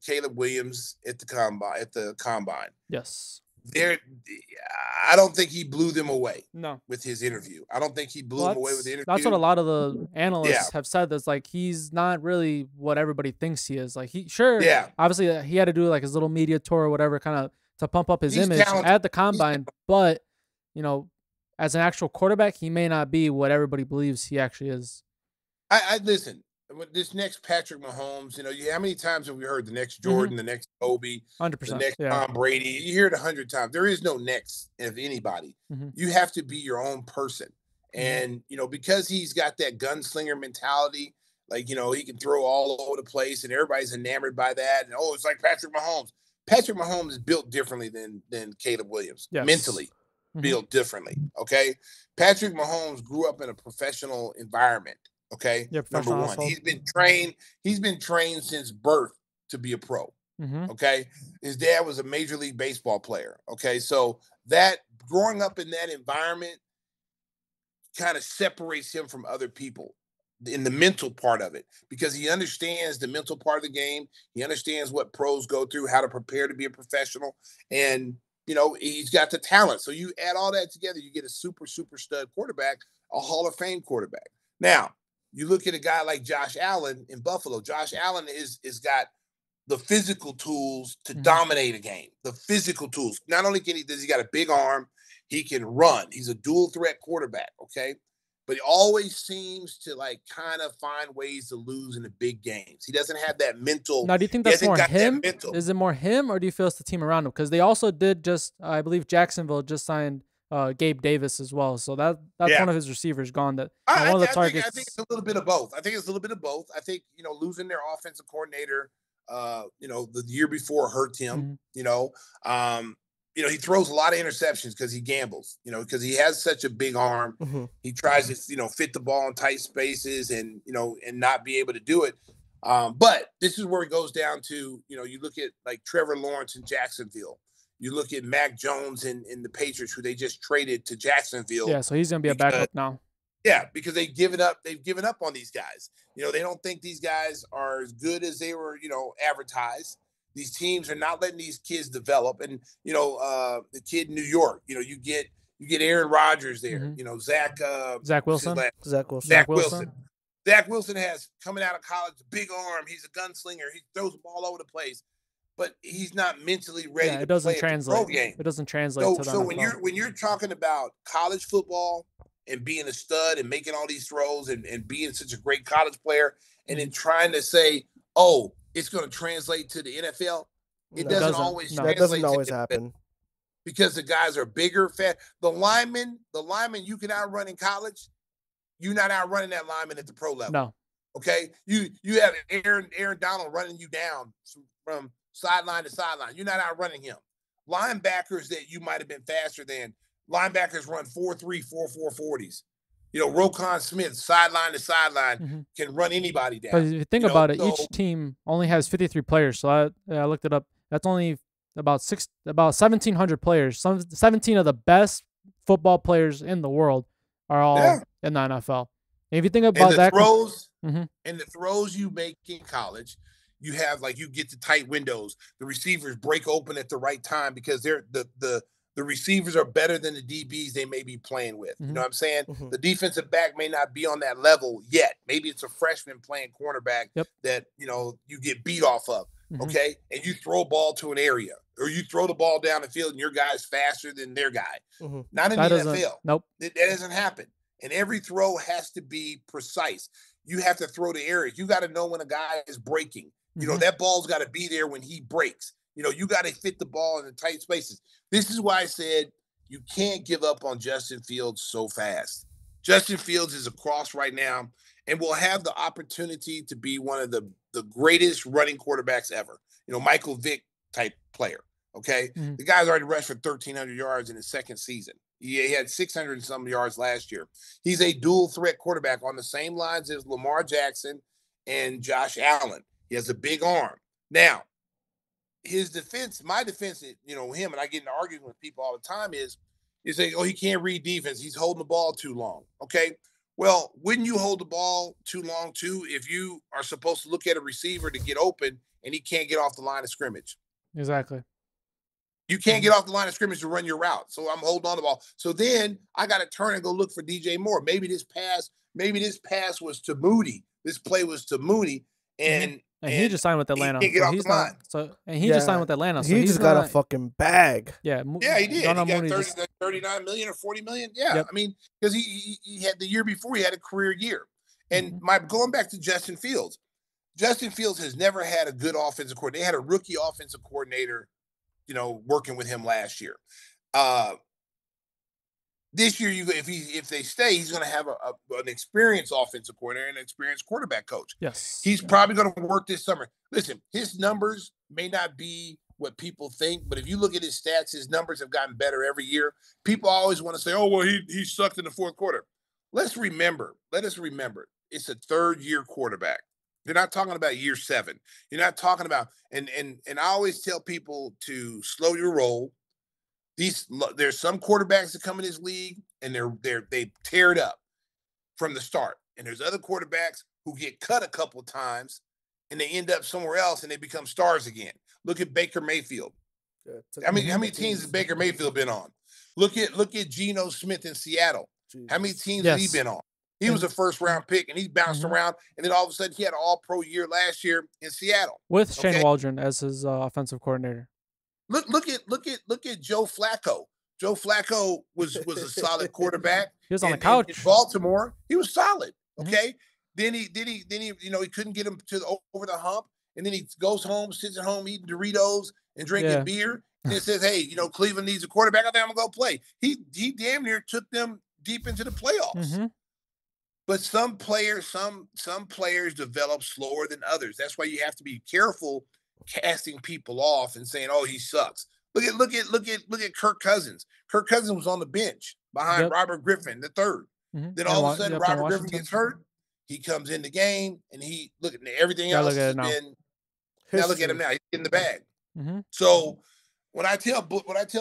Caleb Williams at the combine. Yes. I don't think he blew them away No. with his interview. I don't think he blew them away with the interview. That's what a lot of the analysts Yeah. have said. That's like he's not really what everybody thinks he is. Like Yeah. obviously he had to do like his little media tour or whatever, kind of to pump up his He's image talented. at the combine. But as an actual quarterback, he may not be what everybody believes he actually is. I listen. This next Patrick Mahomes, how many times have we heard the next Jordan, the next Kobe, 100%. the next Tom Brady? You hear it 100 times. There is no next of anybody. You have to be your own person. And, because he's got that gunslinger mentality, like, he can throw all over the place and everybody's enamored by that. And, it's like Patrick Mahomes. Patrick Mahomes is built differently than Caleb Williams, mentally built differently. Okay. Patrick Mahomes grew up in a professional environment. Okay. Number one, household. he's been trained since birth to be a pro. Okay. His dad was a Major League Baseball player. Okay. So that growing up in that environment kind of separates him from other people in the mental part of it, because he understands the mental part of the game. He understands what pros go through, how to prepare to be a professional. And, he's got the talent. So you add all that together, you get a super, super stud quarterback, a Hall of Fame quarterback. Now, you look at a guy like Josh Allen in Buffalo. Josh Allen is got the physical tools to dominate a game. The physical tools. Not only does he got a big arm, he can run. He's a dual threat quarterback, okay? But he always seems to kind of find ways to lose in the big games. He doesn't have that mental. Now, do you think that's more him? Is it more him, or do you feel it's the team around him? Because they also did I believe Jacksonville just signed Gabe Davis as well. So that's one of his receivers gone. That one of the targets. I think it's a little bit of both. I think losing their offensive coordinator, the year before hurt him. He throws a lot of interceptions because he gambles. Because he has such a big arm. He tries to fit the ball in tight spaces and and not be able to do it. But this is where it goes down to you look at like Trevor Lawrence in Jacksonville. You look at Mac Jones in the Patriots, who they just traded to Jacksonville. Yeah, so he's going to be a backup now. Yeah, because they've given up on these guys. They don't think these guys are as good as they were, advertised. These teams are not letting these kids develop. And, the kid in New York, you get Aaron Rodgers there, Zach Wilson. Zach Wilson. Zach Wilson has, coming out of college, a big arm. He's a gunslinger. He throws the ball all over the place. But he's not mentally ready to play a pro game. It doesn't translate to the NFL. when you're talking about college football and being a stud and making all these throws and being such a great college player, and then trying to say, it's going to translate to the NFL, it doesn't always translate. That doesn't always happen. Because the guys are bigger, fat. The lineman you can outrun in college, you're not outrunning that lineman at the pro level. No. Okay? You have Aaron Donald running you down from sideline to sideline. You're not outrunning him. Linebackers that you might have been faster than, linebackers run 4.3, 4.4 40s. Roquan Smith, sideline to sideline, can run anybody down. But if you think about it, each team only has 53 players. So I looked it up. That's only about 1,700 players. 17 of the best football players in the world are all in the NFL. And if you think about that, and the throws you make in college, you have you get the tight windows. The receivers break open at the right time because they're the receivers are better than the DBs they may be playing with. You know what I'm saying? The defensive back may not be on that level yet. Maybe it's a freshman playing cornerback that you get beat off of. Okay, and you throw a ball to an area, or you throw the ball down the field, and your guy's faster than their guy. Not in the NFL. Nope, that doesn't happen. And every throw has to be precise. You have to throw the area. You got to know when a guy is breaking. That ball's got to be there when he breaks. You got to fit the ball in the tight spaces. This is why I said you can't give up on Justin Fields so fast. Justin Fields is across right now and will have the opportunity to be one of the greatest running quarterbacks ever. Michael Vick type player, okay? The guy's already rushed for 1,300 yards in his second season. He had 600 and some yards last year. He's a dual threat quarterback on the same lines as Lamar Jackson and Josh Allen. He has a big arm. Now, his defense, my defense, him, and I get into arguing with people all the time is say, oh, he can't read defense. He's holding the ball too long. Okay. Well, wouldn't you hold the ball too long too if you are supposed to look at a receiver to get open and he can't get off the line of scrimmage? Exactly. You can't get off the line of scrimmage to run your route. So I'm holding on the ball. So then I got to turn and go look for DJ Moore. Maybe this pass was to Moody. This play was to Moody. And he just signed with Atlanta. He So he's not. So he just signed with Atlanta. So he he's just got a fucking bag. Yeah, he did. He got 39 million or 40 million. Yeah, yep. I mean, because he had the year before he had a career year. And going back to Justin Fields. Justin Fields has never had a good offensive coordinator. They had a rookie offensive coordinator, working with him last year. This year, if they stay, he's going to have an experienced offensive coordinator and an experienced quarterback coach. Yes, he's probably going to work this summer. Listen, his numbers may not be what people think, but if you look at his stats, his numbers have gotten better every year. People always want to say, "Oh, well, he sucked in the fourth quarter." Let us remember, it's a third-year quarterback. You're not talking about year 7. You're not talking about and I always tell people to slow your roll. There's some quarterbacks that come in this league and they tear it up from the start. And there's other quarterbacks who get cut a couple of times and they end up somewhere else and they become stars again. Look at Baker Mayfield. How many teams has Baker Mayfield been on? Look at Geno Smith in Seattle. Jeez. How many teams has he been on? He was a first-round pick, and he bounced around, and then all of a sudden he had an all-pro year last year in Seattle with Shane Waldron as his offensive coordinator. Look at Joe Flacco. Joe Flacco was a solid quarterback. He was on the couch in Baltimore. He was solid. Okay, then he he couldn't get him over the hump, and then he goes home, sits at home eating Doritos and drinking beer, and it says, "Hey, Cleveland needs a quarterback. I think I'm gonna go play." He damn near took them deep into the playoffs. But some players develop slower than others. That's why you have to be careful casting people off and saying, "Oh, he sucks." Look at Kirk Cousins. Kirk Cousins was on the bench behind Robert Griffin III. Then all of a sudden, Robert Griffin gets hurt. He comes in the game, and everything else has been. Now look at him now. He's in the bag. So when I tell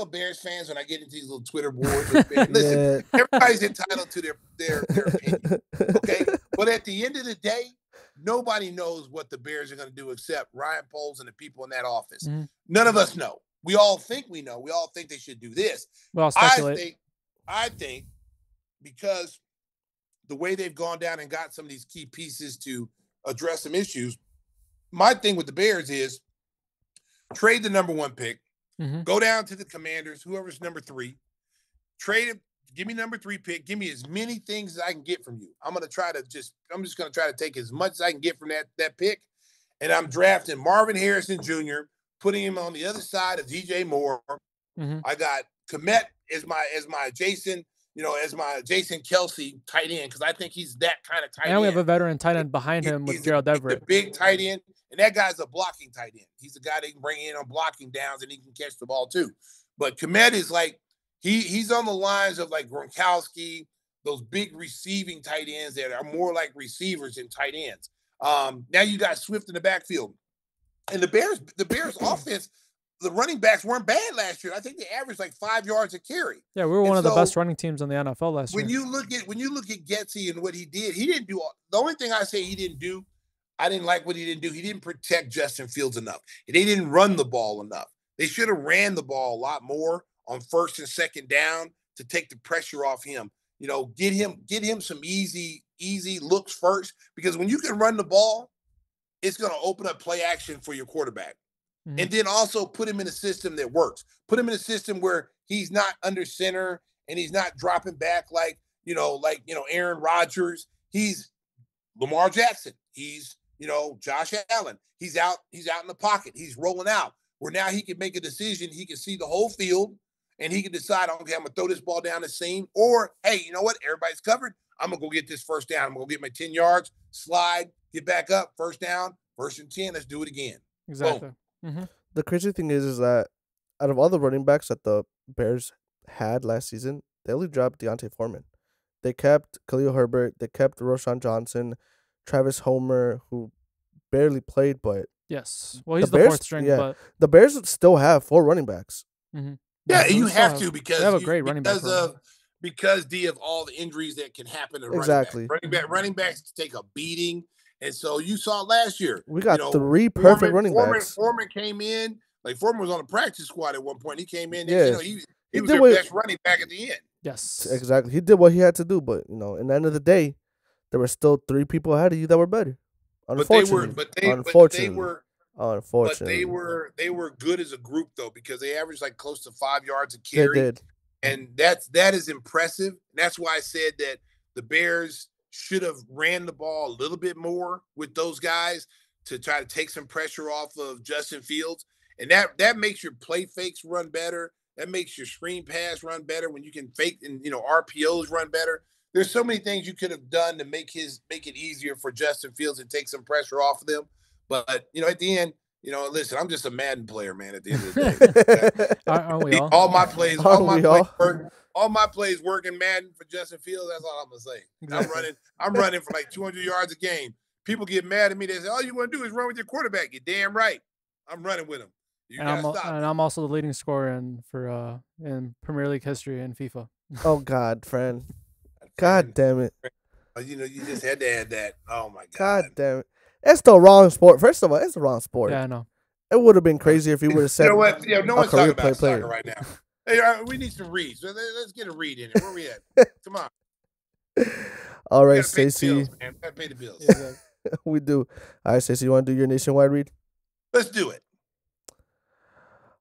Bears fans, when I get into these little Twitter boards, listen, everybody's entitled to their opinion, okay? But at the end of the day, nobody knows what the Bears are going to do except Ryan Poles and the people in that office. None of us know. We all think we know. We all think they should do this. Well, speculate. I think because the way they've gone down and got some of these key pieces to address some issues, my thing with the Bears is trade the number 1 pick. Go down to the Commanders, whoever's number 3, trade him. Give me number 3 pick. Give me as many things as I can get from you. I'm just going to try to take as much as I can get from that pick. And I'm drafting Marvin Harrison Jr., putting him on the other side of DJ Moore. I got Komet as my Jason, as my Jason Kelley tight end, because I think he's that kind of tight end. And we have a veteran tight end behind him with Gerald Everett. The big tight end. And that guy's a blocking tight end. He's a guy they can bring in on blocking downs, and he can catch the ball too. But Komet is like, he's on the lines of like Gronkowski, those big receiving tight ends that are more like receivers than tight ends. Now you got Swift in the backfield. And the Bears offense, the running backs weren't bad last year. I think they averaged like 5 yards a carry. Yeah, we were one of the best running teams in the NFL last year. When you look at Getsy and what he did, he didn't do the only thing I say he didn't do. I didn't like what he didn't do. He didn't protect Justin Fields enough. They didn't run the ball enough. They should have ran the ball a lot more on first and second down to take the pressure off him. Get him some easy looks first, because when you can run the ball, it's going to open up play action for your quarterback. And then also put him in a system that works. Put him in a system where he's not under center and he's not dropping back like Aaron Rodgers. He's Lamar Jackson. He's Josh Allen. He's out in the pocket. He's rolling out, where now he can make a decision. He can see the whole field, and he can decide, okay, I'm going to throw this ball down the seam. Or, hey, you know what? Everybody's covered. I'm going to go get this first down. I'm going to get my 10 yards, slide, get back up, first down, 1st and 10. Let's do it again. Exactly. The crazy thing is that out of all the running backs that the Bears had last season, they only dropped Deontay Foreman. They kept Khalil Herbert. They kept Roshan Johnson, Travis Homer, who barely played, but Yes. Well, he's the Bears, fourth string, yeah. but The Bears still have 4 running backs. Yeah, so you they still have to they have a because great running back. because of all the injuries that can happen to Exactly. running backs take a beating, and so you saw last year. We got 3 perfect running backs. Foreman came in like Foreman was on the practice squad at one point. He came in, Yeah. he was their best running back at the end. Yes, exactly. He did what he had to do, but in the end of the day, there were still 3 people ahead of you that were better. Unfortunately, they were good as a group though, because they averaged like close to 5 yards a carry. They did. And that is impressive. That's why I said that the Bears should have ran the ball a little bit more with those guys to try to take some pressure off of Justin Fields. And that makes your play fakes run better. That makes your screen pass run better when you can fake and RPOs run better. There's so many things you could have done to make it easier for Justin Fields and take some pressure off of them. But at the end, listen, I'm just a Madden player, man. At the end of the day, aren't we all? All my plays work in Madden for Justin Fields. That's all I'm gonna say. Exactly. I'm running for like 200 yards a game. People get mad at me. They say, "All you want to do is run with your quarterback." You're damn right. I'm running with him. I'm also the leading scorer in Premier League history in FIFA. Oh God, friend. God damn it. You just had to add that. Oh my God. God damn it. It's the wrong sport. First of all, it's the wrong sport. Yeah, I know. It would have been crazy if he would have said. You know what? Yeah, no one's talking about soccer right now. Hey, we need some reads. Let's get a read in it. Where we at? Come on. All right, Stacey. Gotta pay the bills. We do. All right, Stacey, you want to do your nationwide read? Let's do it.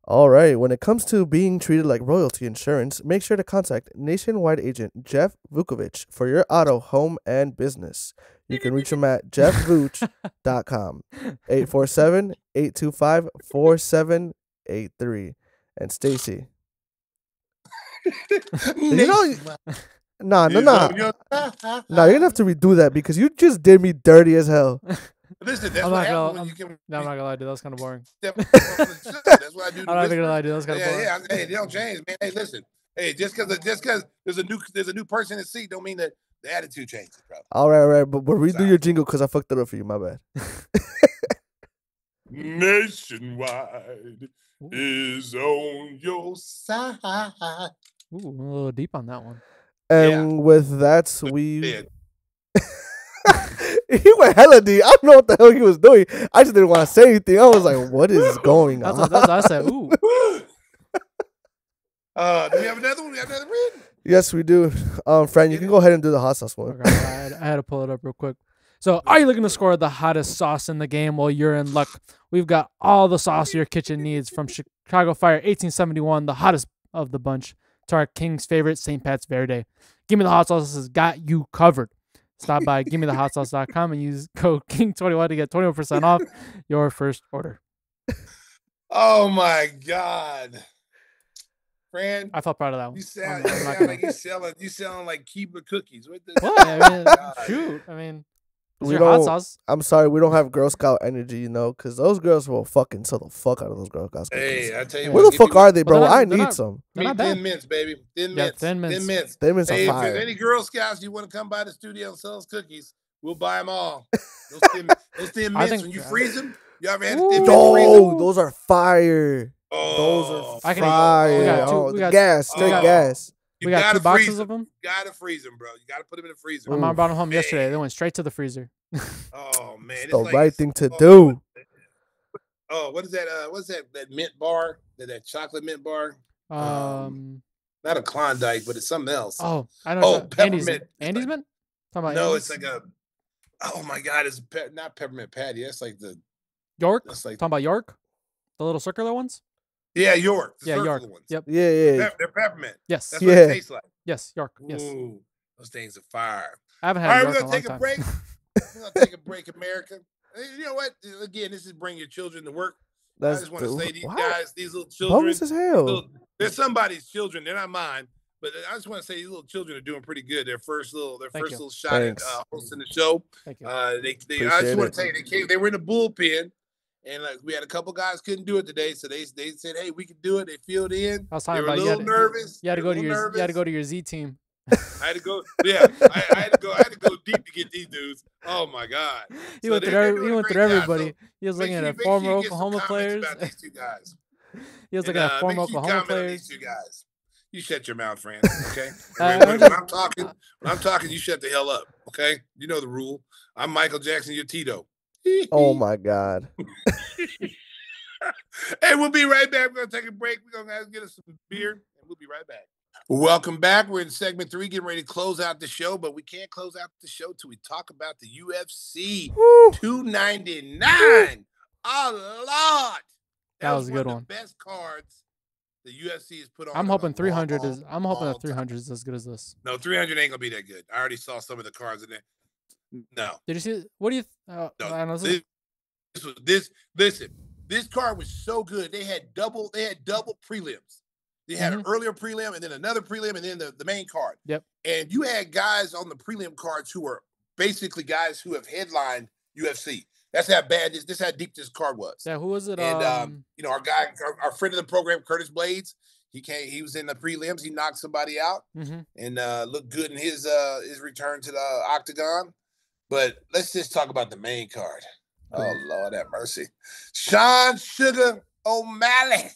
All right. When it comes to being treated like royalty insurance, make sure to contact nationwide agent Jeff Vukovich for your auto, home, and business. You can reach him at jeffvuch.com, 847-825-4783. And Stacey. No, you're gonna have to redo that because you just did me dirty as hell. Listen, I'm not gonna lie, dude. That was kind of boring. That's what I do. I'm not gonna lie, dude. That was kind of boring. Yeah. Hey, they don't change, man. Hey, listen. Hey, just because there's a new person in the seat, don't mean that the attitude changes, bro. All right. But redo your jingle because I fucked it up for you. My bad. Nationwide is on your side. Ooh, a little deep on that one. And with that, he went hella deep. I don't know what the hell he was doing. I just didn't want to say anything. I was like, what is going on? That's what I said. Ooh. Do we have another one? We have another read? Yes, we do. Friend, you can go ahead and do the hot sauce one. Okay, I had to pull it up real quick. So, are you looking to score the hottest sauce in the game? Well, you're in luck. We've got all the sauce your kitchen needs, from Chicago Fire 1871, the hottest of the bunch, to our King's favorite, St. Pat's Verde. Gimme the Hot Sauce has got you covered. Stop by GimmeTheHotSauce.com and use code KING21 to get 21% off your first order. Oh my God, Fran! I felt proud of that one. You sound like you selling like Keebler cookies. What? I mean, shoot. I mean, hot sauce. I'm sorry, we don't have Girl Scout energy, because those girls will fucking sell the fuck out of those Girl Scouts cookies. Hey, I tell you where what, the fuck are they, bro? I need some. Thin mints, baby. Thin mints. Thin mints. Thin mints hey, are fire. If there's any Girl Scouts you want to come by the studio and sell us cookies, we'll buy them all. Those thin mints, when you freeze them, you ever had a thin mint freezer? Those are fire. Oh, those are fire. We got gas. We got 2 boxes of them. You gotta freeze them, bro. You gotta put them in the freezer. My mom brought them home yesterday. They went straight to the freezer. Oh man, it's the right thing to do. Oh, what is that? What's that? That mint bar? That chocolate mint bar? Not a Klondike, but it's something else. Oh, I know. Oh, peppermint. Andy's mint? No, it's like a. Oh my God, it's not peppermint patty. That's like the York. That's like talking about York, the little circular ones. Yeah, York. York. Ones. Yep. Yeah. They're peppermint. Yes. That's what it tastes like. Yes, York. Yes. Ooh, those things are fire. I haven't had. All right, York we're gonna take a break. We're gonna take a break, America. You know what? Again, this is bring your children to work. I just want to say these guys, these little children. Bogus as hell. They're somebody's children. They're not mine. But I just want to say these little children are doing pretty good. Their first little shot at hosting the show. Thank you. I just want to tell you, they were in the bullpen, and we had a couple guys couldn't do it today, so they said, "Hey, we can do it." They filled in. I was talking about a little nervous. You had to go to your Z team. I had to go. Yeah, I had to go. I had to go deep to get these dudes. Oh my God! He went through. He went through everybody. He was looking at former Oklahoma players. About these two guys. He was looking at former Oklahoma players. These two guys. You shut your mouth, Fran. Okay. When I'm talking, you shut the hell up. Okay. You know the rule. I'm Michael Jackson. You're Tito. Oh my God. Hey, we'll be right back. We're gonna take a break. We're gonna get us some beer, and we'll be right back. Welcome back. We're in segment 3, getting ready to close out the show, but we can't close out the show till we talk about the UFC 299. Oh Lord, that was a good one. The best cards the UFC has put on. I'm hoping 300 is. I'm hoping that 300 is as good as this. No, 300 ain't gonna be that good. I already saw some of the cards in there. No. Did you see? What do you? No. Listen. This card was so good. They had double prelims. They had an earlier prelim and then another prelim and then the main card. Yep. And you had guys on the prelim cards who were basically guys who have headlined UFC. That's how bad this how deep this card was. Yeah, who was it? And our guy, our friend of the program, Curtis Blades, he was in the prelims. He knocked somebody out and looked good in his return to the octagon. But let's just talk about the main card. Oh, Lord have mercy. Sean Sugar O'Malley.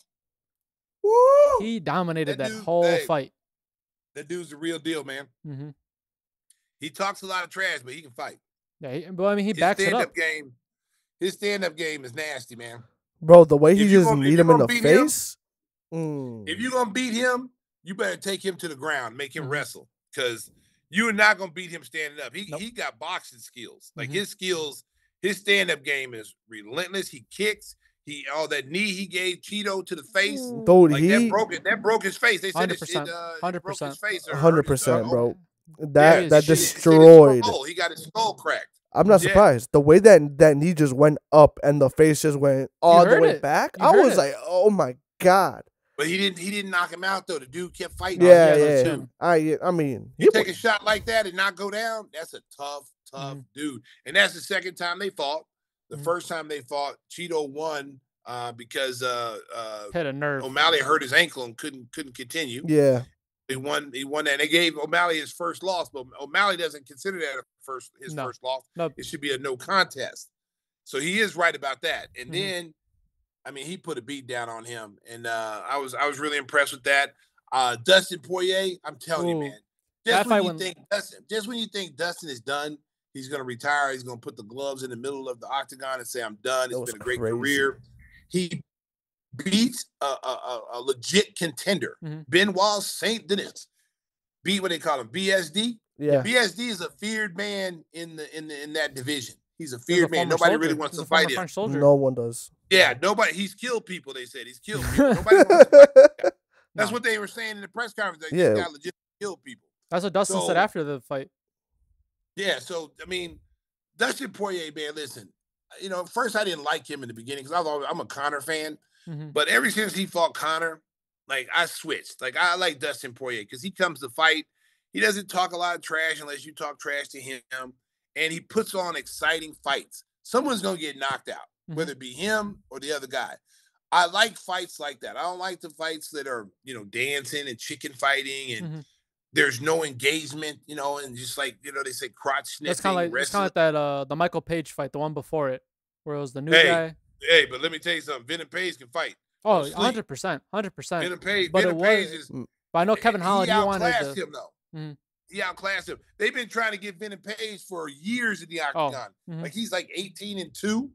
Woo! He dominated that whole fight. That dude's the real deal, man. He talks a lot of trash, but he can fight. Yeah, but I mean, he backs it up. His stand-up game is nasty, man. Bro, the way he just kneed him in the face. If you're going to beat him, you better take him to the ground, make him wrestle, because you're not going to beat him standing up. He got boxing skills. Like his skills. His stand-up game is relentless. He kicks. That knee he gave Cheeto to the face. Dude, like that broke his face. They said 100%. 100%, bro. That destroyed. He got his skull cracked. I'm not surprised. The way that knee just went up and the face just went all the way back. I was like, oh my God. But he didn't knock him out though. The dude kept fighting. Yeah. I mean, you take a shot like that and not go down. That's a tough dude. And that's the second time they fought. The first time they fought, Cheeto won because hit a nerve. O'Malley hurt his ankle and couldn't continue. Yeah. He won that. And they gave O'Malley his first loss, but O'Malley doesn't consider that his first loss. Nope. It should be a no contest. So he is right about that. And then I mean, he put a beat down on him, and I was really impressed with that. Dustin Poirier, I'm telling you, man. Just when you think Dustin is done, he's going to retire. He's going to put the gloves in the middle of the octagon and say, "I'm done. It's been a great career." He beats a legit contender, Benoit Saint Denis. Beat what they call him, BSD. Yeah, BSD is a feared man in that division. He's a feared man. Nobody really wants to fight him. No one does. Yeah, nobody. He's killed people. They said he's killed people. Nobody wants to fight him. That's what they were saying in the press conference. This guy legit killed people. That's what Dustin said after the fight. Yeah, so I mean, Dustin Poirier, man. Listen, first I didn't like him in the beginning because I'm a Conor fan, but ever since he fought Conor, like I switched. Like I like Dustin Poirier because he comes to fight. He doesn't talk a lot of trash unless you talk trash to him, and he puts on exciting fights. Someone's gonna get knocked out, whether it be him or the other guy. I like fights like that. I don't like the fights that are, dancing and chicken fighting and there's no engagement, and just like, they say crotch sniffing. It's kind of like that the Michael Page fight, the one before it, where it was the new guy. Hey, but let me tell you something. Venom Page can fight. Oh, 100%. 100%. Venom Page, but but I know Kevin Holland, he outclassed him, though. He outclassed him. They've been trying to get Venom Page for years in the octagon. Like he's like 18-2,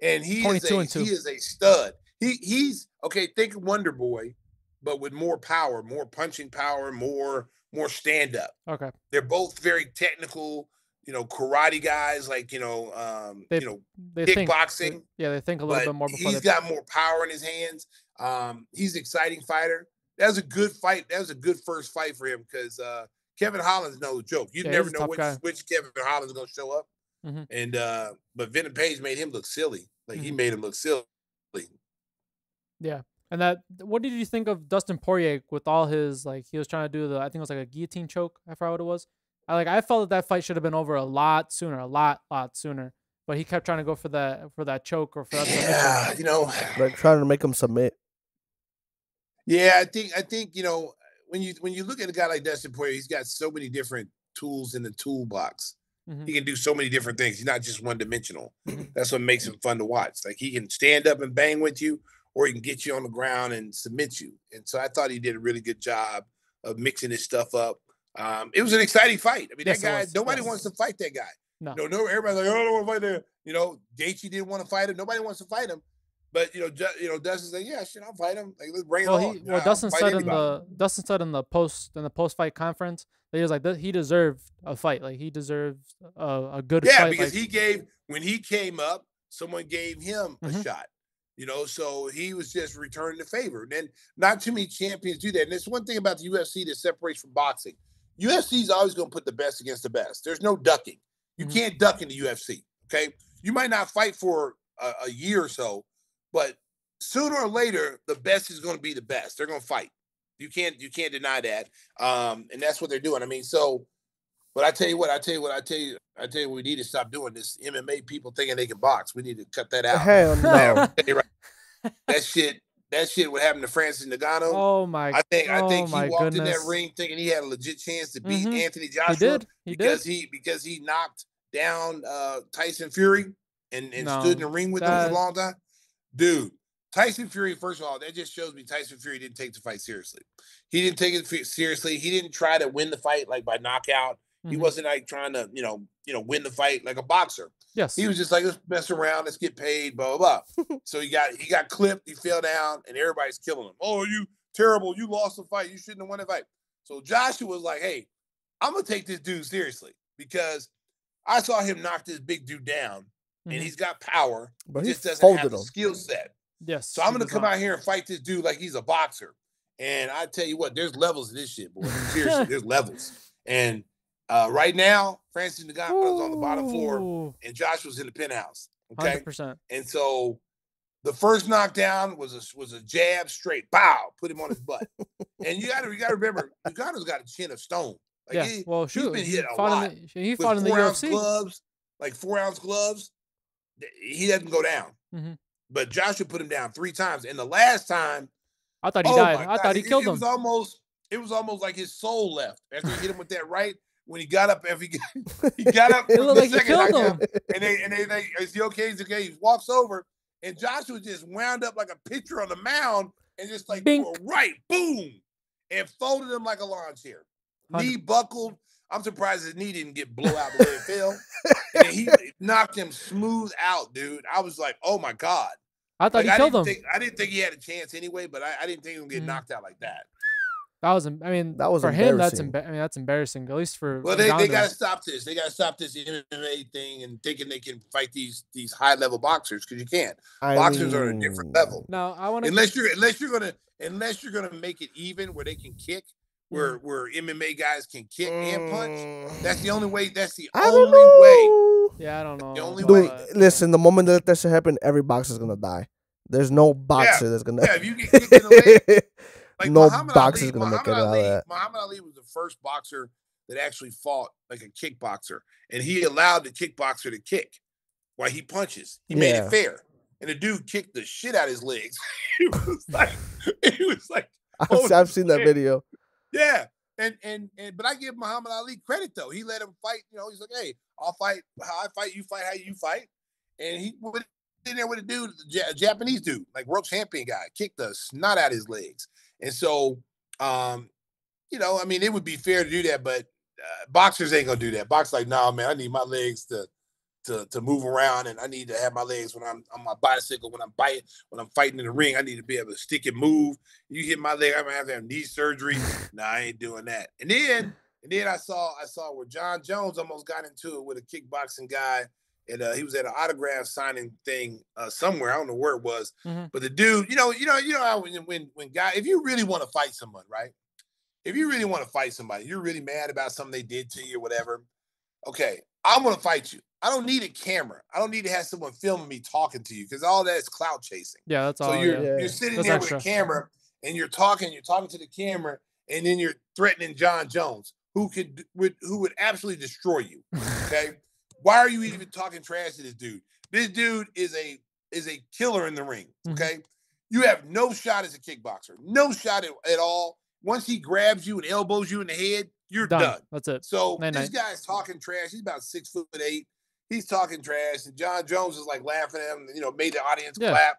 and he is a stud. He's okay. Think of Wonder Boy, but with more power, more punching power, more stand up. Okay, they're both very technical. Karate guys, like they kickboxing. They think a little bit more. He's got more power in his hands. He's an exciting fighter. That was a good fight. That was a good first fight for him because Kevin Holland's no joke. You never know which Kevin Holland's going to show up. And but Venom Page made him look silly. Like he made him look silly. Yeah. And what did you think of Dustin Poirier with all his, like, he was trying to do I think it was like a guillotine choke. I forgot what it was. I felt that fight should have been over a lot sooner, but he kept trying to go for that choke or for that submission. Like trying to make him submit. Yeah, I think when you look at a guy like Dustin Poirier, he's got so many different tools in the toolbox. He can do so many different things. He's not just one dimensional. That's what makes him fun to watch. Like he can stand up and bang with you, or he can get you on the ground and submit you. And so I thought he did a really good job of mixing his stuff up. It was an exciting fight. I mean, that guy, nobody wants to fight that guy. No, everybody's like, oh, I don't want to fight him. You know, Gaethje didn't want to fight him. Nobody wants to fight him. But Dustin's like, yeah, shit, I'll fight him. Like, let's bring it on. Dustin said in the post fight conference that he was like, he deserved a fight. Like he deserved a good fight. Yeah, because when he came up, someone gave him a shot. You know, so he was just returning the favor. And not too many champions do that. And there's one thing about the UFC that separates from boxing. UFC is always going to put the best against the best. There's no ducking. You can't duck in the UFC. Okay, you might not fight for a year or so, but sooner or later, the best is going to be the best. They're going to fight. You can't deny that. And that's what they're doing. I mean, so, but I tell you what, we need to stop doing this. MMA people thinking they can box. We need to cut that out. Hell no. That shit would happen to Francis Ngannou. Oh my! I think he walked in that ring thinking he had a legit chance to beat Anthony Joshua. He did because he knocked down Tyson Fury and stood in the ring with him for a long time. Dude, Tyson Fury, first of all, that just shows me Tyson Fury didn't take the fight seriously. He didn't take it seriously. He didn't try to win the fight like by knockout. He wasn't like trying to, win the fight like a boxer. Yes. He was just like, let's mess around, let's get paid, blah, blah, blah. So he got clipped, he fell down, and everybody's killing him. Oh, you terrible, you lost the fight, you shouldn't have won the fight. So Joshua was like, hey, I'm gonna take this dude seriously because I saw him knock this big dude down, and he's got power, but he just doesn't have the skill set. Yes. So I'm gonna come out here and fight this dude like he's a boxer. And I tell you what, there's levels of this shit, boy. Seriously, there's levels. And right now, Francis Ngannou is on the bottom floor, and Joshua's in the penthouse. Okay, 100%. And so the first knockdown was a jab straight, bow, put him on his butt. And you got to remember, Ngannou's got a chin of stone. Like He's been hit a lot. He fought in the UFC. Gloves, like 4-ounce gloves. He doesn't go down. But Joshua put him down 3 times, and the last time, I thought he died. I thought he killed him. It was almost like his soul left after he hit him with that right. When he got up, he got up. It looked like he killed him. And they, is he okay? He's okay. He walks over, and Joshua just wound up like a pitcher on the mound, and just like right, boom, and folded him like a lawn chair. Knee buckled. I'm surprised his knee didn't get blow out the way it fell. And he knocked him smooth out, dude. I was like, oh my God. I thought he killed him. I didn't think he had a chance anyway, but I didn't think he would get knocked out like that. That was for him. That's embarrassing. At least for they got to stop this. They got to stop this MMA thing and thinking they can fight these high level boxers because you can't. Boxers are at a different level. No, I want to unless you're gonna make it even where they can kick, where MMA guys can kick and punch. That's the only way. That's the only way. Yeah, I don't know. The only way. Listen, the moment that should happen, every boxer's gonna die. There's no boxer that's gonna. Yeah, if you get kicked in the leg. Like no boxer's gonna make it out of that. Muhammad Ali was the first boxer that actually fought like a kickboxer, and he allowed the kickboxer to kick while he punches. He made it fair, and the dude kicked the shit out of his legs. He was like, I've seen that video. Yeah, but I give Muhammad Ali credit though. He let him fight. He's like, hey, I'll fight how I fight. You fight how you fight, and he went in there with a dude, a Japanese dude, like world champion guy, kicked the snot out of his legs. And so, it would be fair to do that, but boxers ain't gonna do that. Boxers like, nah, man, I need my legs to move around, and I need to have my legs when I'm on my bicycle, when I'm fighting in the ring. I need to be able to stick and move. You hit my leg, I'm gonna have to have knee surgery. Nah, I ain't doing that. And then I saw where John Jones almost got into it with a kickboxing guy. And he was at an autograph signing thing somewhere. I don't know where it was, but the dude, you know how when guy, if you really want to fight someone, right? If you really want to fight somebody, you're really mad about something they did to you or whatever. Okay, I'm gonna fight you. I don't need a camera. I don't need to have someone filming me talking to you because all that is clout chasing. Yeah, that's all. So you're sitting there with a camera and you're talking to the camera, and then you're threatening John Jones, who would absolutely destroy you. Okay. Why are you even talking trash to this dude? This dude is a killer in the ring, okay? You have no shot as a kickboxer. No shot at all. once he grabs you and elbows you in the head, you're done. That's it. So Night, this night. guy's talking trash. He's about 6'8". He's talking trash, and John Jones is like laughing at him. Made the audience clap.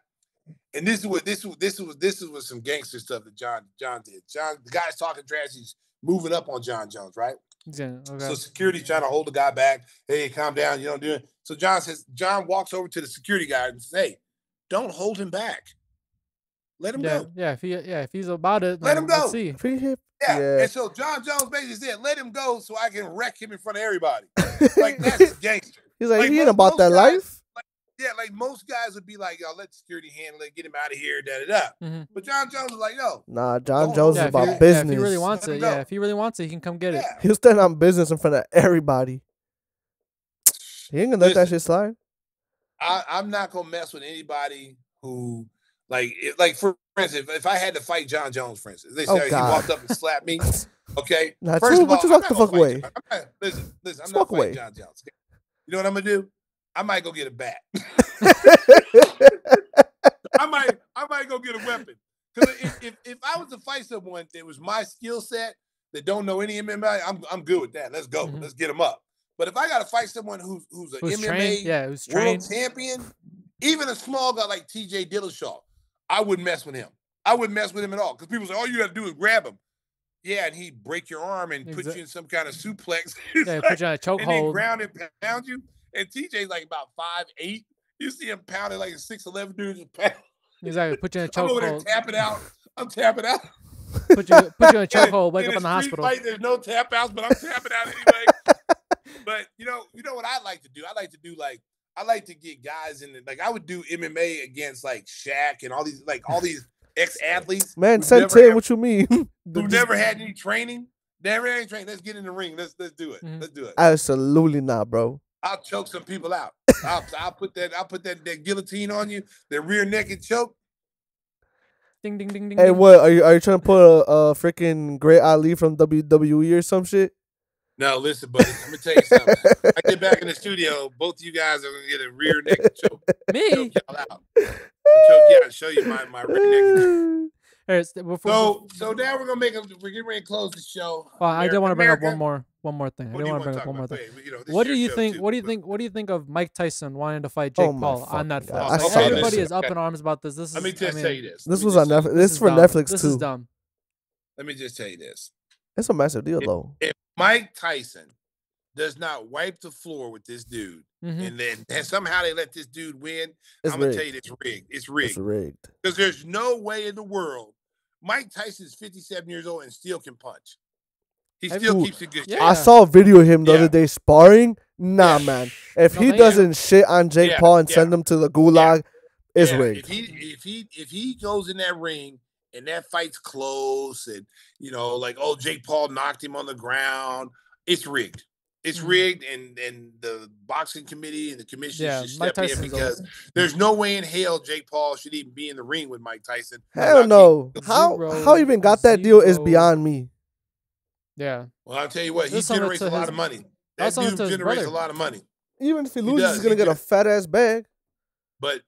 And this was some gangster stuff that John did. The guy's talking trash. He's moving up on John Jones, right? Yeah. Okay. So security's trying to hold the guy back. Hey, calm down. You don't do it. So John walks over to the security guy and says, "Hey, don't hold him back. Let him go. Yeah, if he's about it, let him go. Let's see. Yeah. And so John Jones basically said, "Let him go so I can wreck him in front of everybody." Like, that's gangster. He's like he ain't about that life. Like most guys would be like, "Yo, let security handle it, get him out of here, da. But John Jones was like, "No, nah, John Jones is about business. If he really wants it, if he really wants it, he can come get it. He'll stand on business in front of everybody. He ain't gonna let that shit slide. I'm not gonna mess with anybody who, for instance, if I had to fight John Jones, for instance, they say he walked up and slapped me. Okay, first of all, just walk the fuck away. Listen, I'm not fighting John Jones. You know what I'm gonna do? I might go get a bat. I might go get a weapon. Because if I was to fight someone that was my skill set that don't know any MMA, I'm good with that. Let's go. Let's get them up. But if I got to fight someone who's an MMA who's world champion, even a small guy like TJ Dillashaw, I wouldn't mess with him. I wouldn't mess with him at all. Because people say, all you got to do is grab him. Yeah, and he'd break your arm and put you in some kind of suplex. Put you on a chokehold. And then ground and pound you. And TJ's like about 5'8". You see him pounding like a 6'11" dude just pound. Exactly. Put you in a chokehold. I'm over there tapping out. I'm tapping out. Put you in a chokehold. Wake up in the hospital. Fight, there's no tap outs, but I'm tapping out anyway. But you know what I like to do? I like to get guys in I would do MMA against like Shaq and all these ex-athletes. Man, Sensei, what you mean? Who never had any training? Never had any training. Let's get in the ring. Let's do it. Let's do it. Absolutely not, bro. I'll choke some people out. I'll put that guillotine on you, that rear naked choke. Ding ding ding ding. Hey, what are you trying to put a freaking Great Ali from WWE or some shit? No, listen, buddy. I'm gonna tell you something. I get back in the studio, both of you guys are gonna get a rear naked choke. Me? Choke y'all out. Choke you out. Show you my rear naked choke. So now we're getting ready to close the show. Well, I did want to bring up one more thing. What do you think? What do you think of Mike Tyson wanting to fight Jake Paul on Netflix? Everybody is up in arms about this. Let me just tell you this. This was on Netflix. This is for Netflix too. This is dumb. Let me just tell you this. It's a massive deal though. If Mike Tyson does not wipe the floor with this dude, and somehow they let this dude win, I'm gonna tell you it's rigged. It's rigged. It's rigged. Because there's no way in the world Mike Tyson's 57 years old and still can punch. He still keeps a good shape. I saw a video of him the other day sparring. Nah, man. If he doesn't shit on Jake Paul and send him to the gulag, it's rigged. If he goes in that ring and that fight's close and Jake Paul knocked him on the ground, it's rigged. It's rigged, and the boxing committee and the commission should step in because there's no way in hell Jake Paul should even be in the ring with Mike Tyson. Hell no. How even got that deal is beyond me. Yeah. Well, I'll tell you what, he generates a lot of money. That dude generates a lot of money. Even if he loses, he's gonna get a fat ass bag. But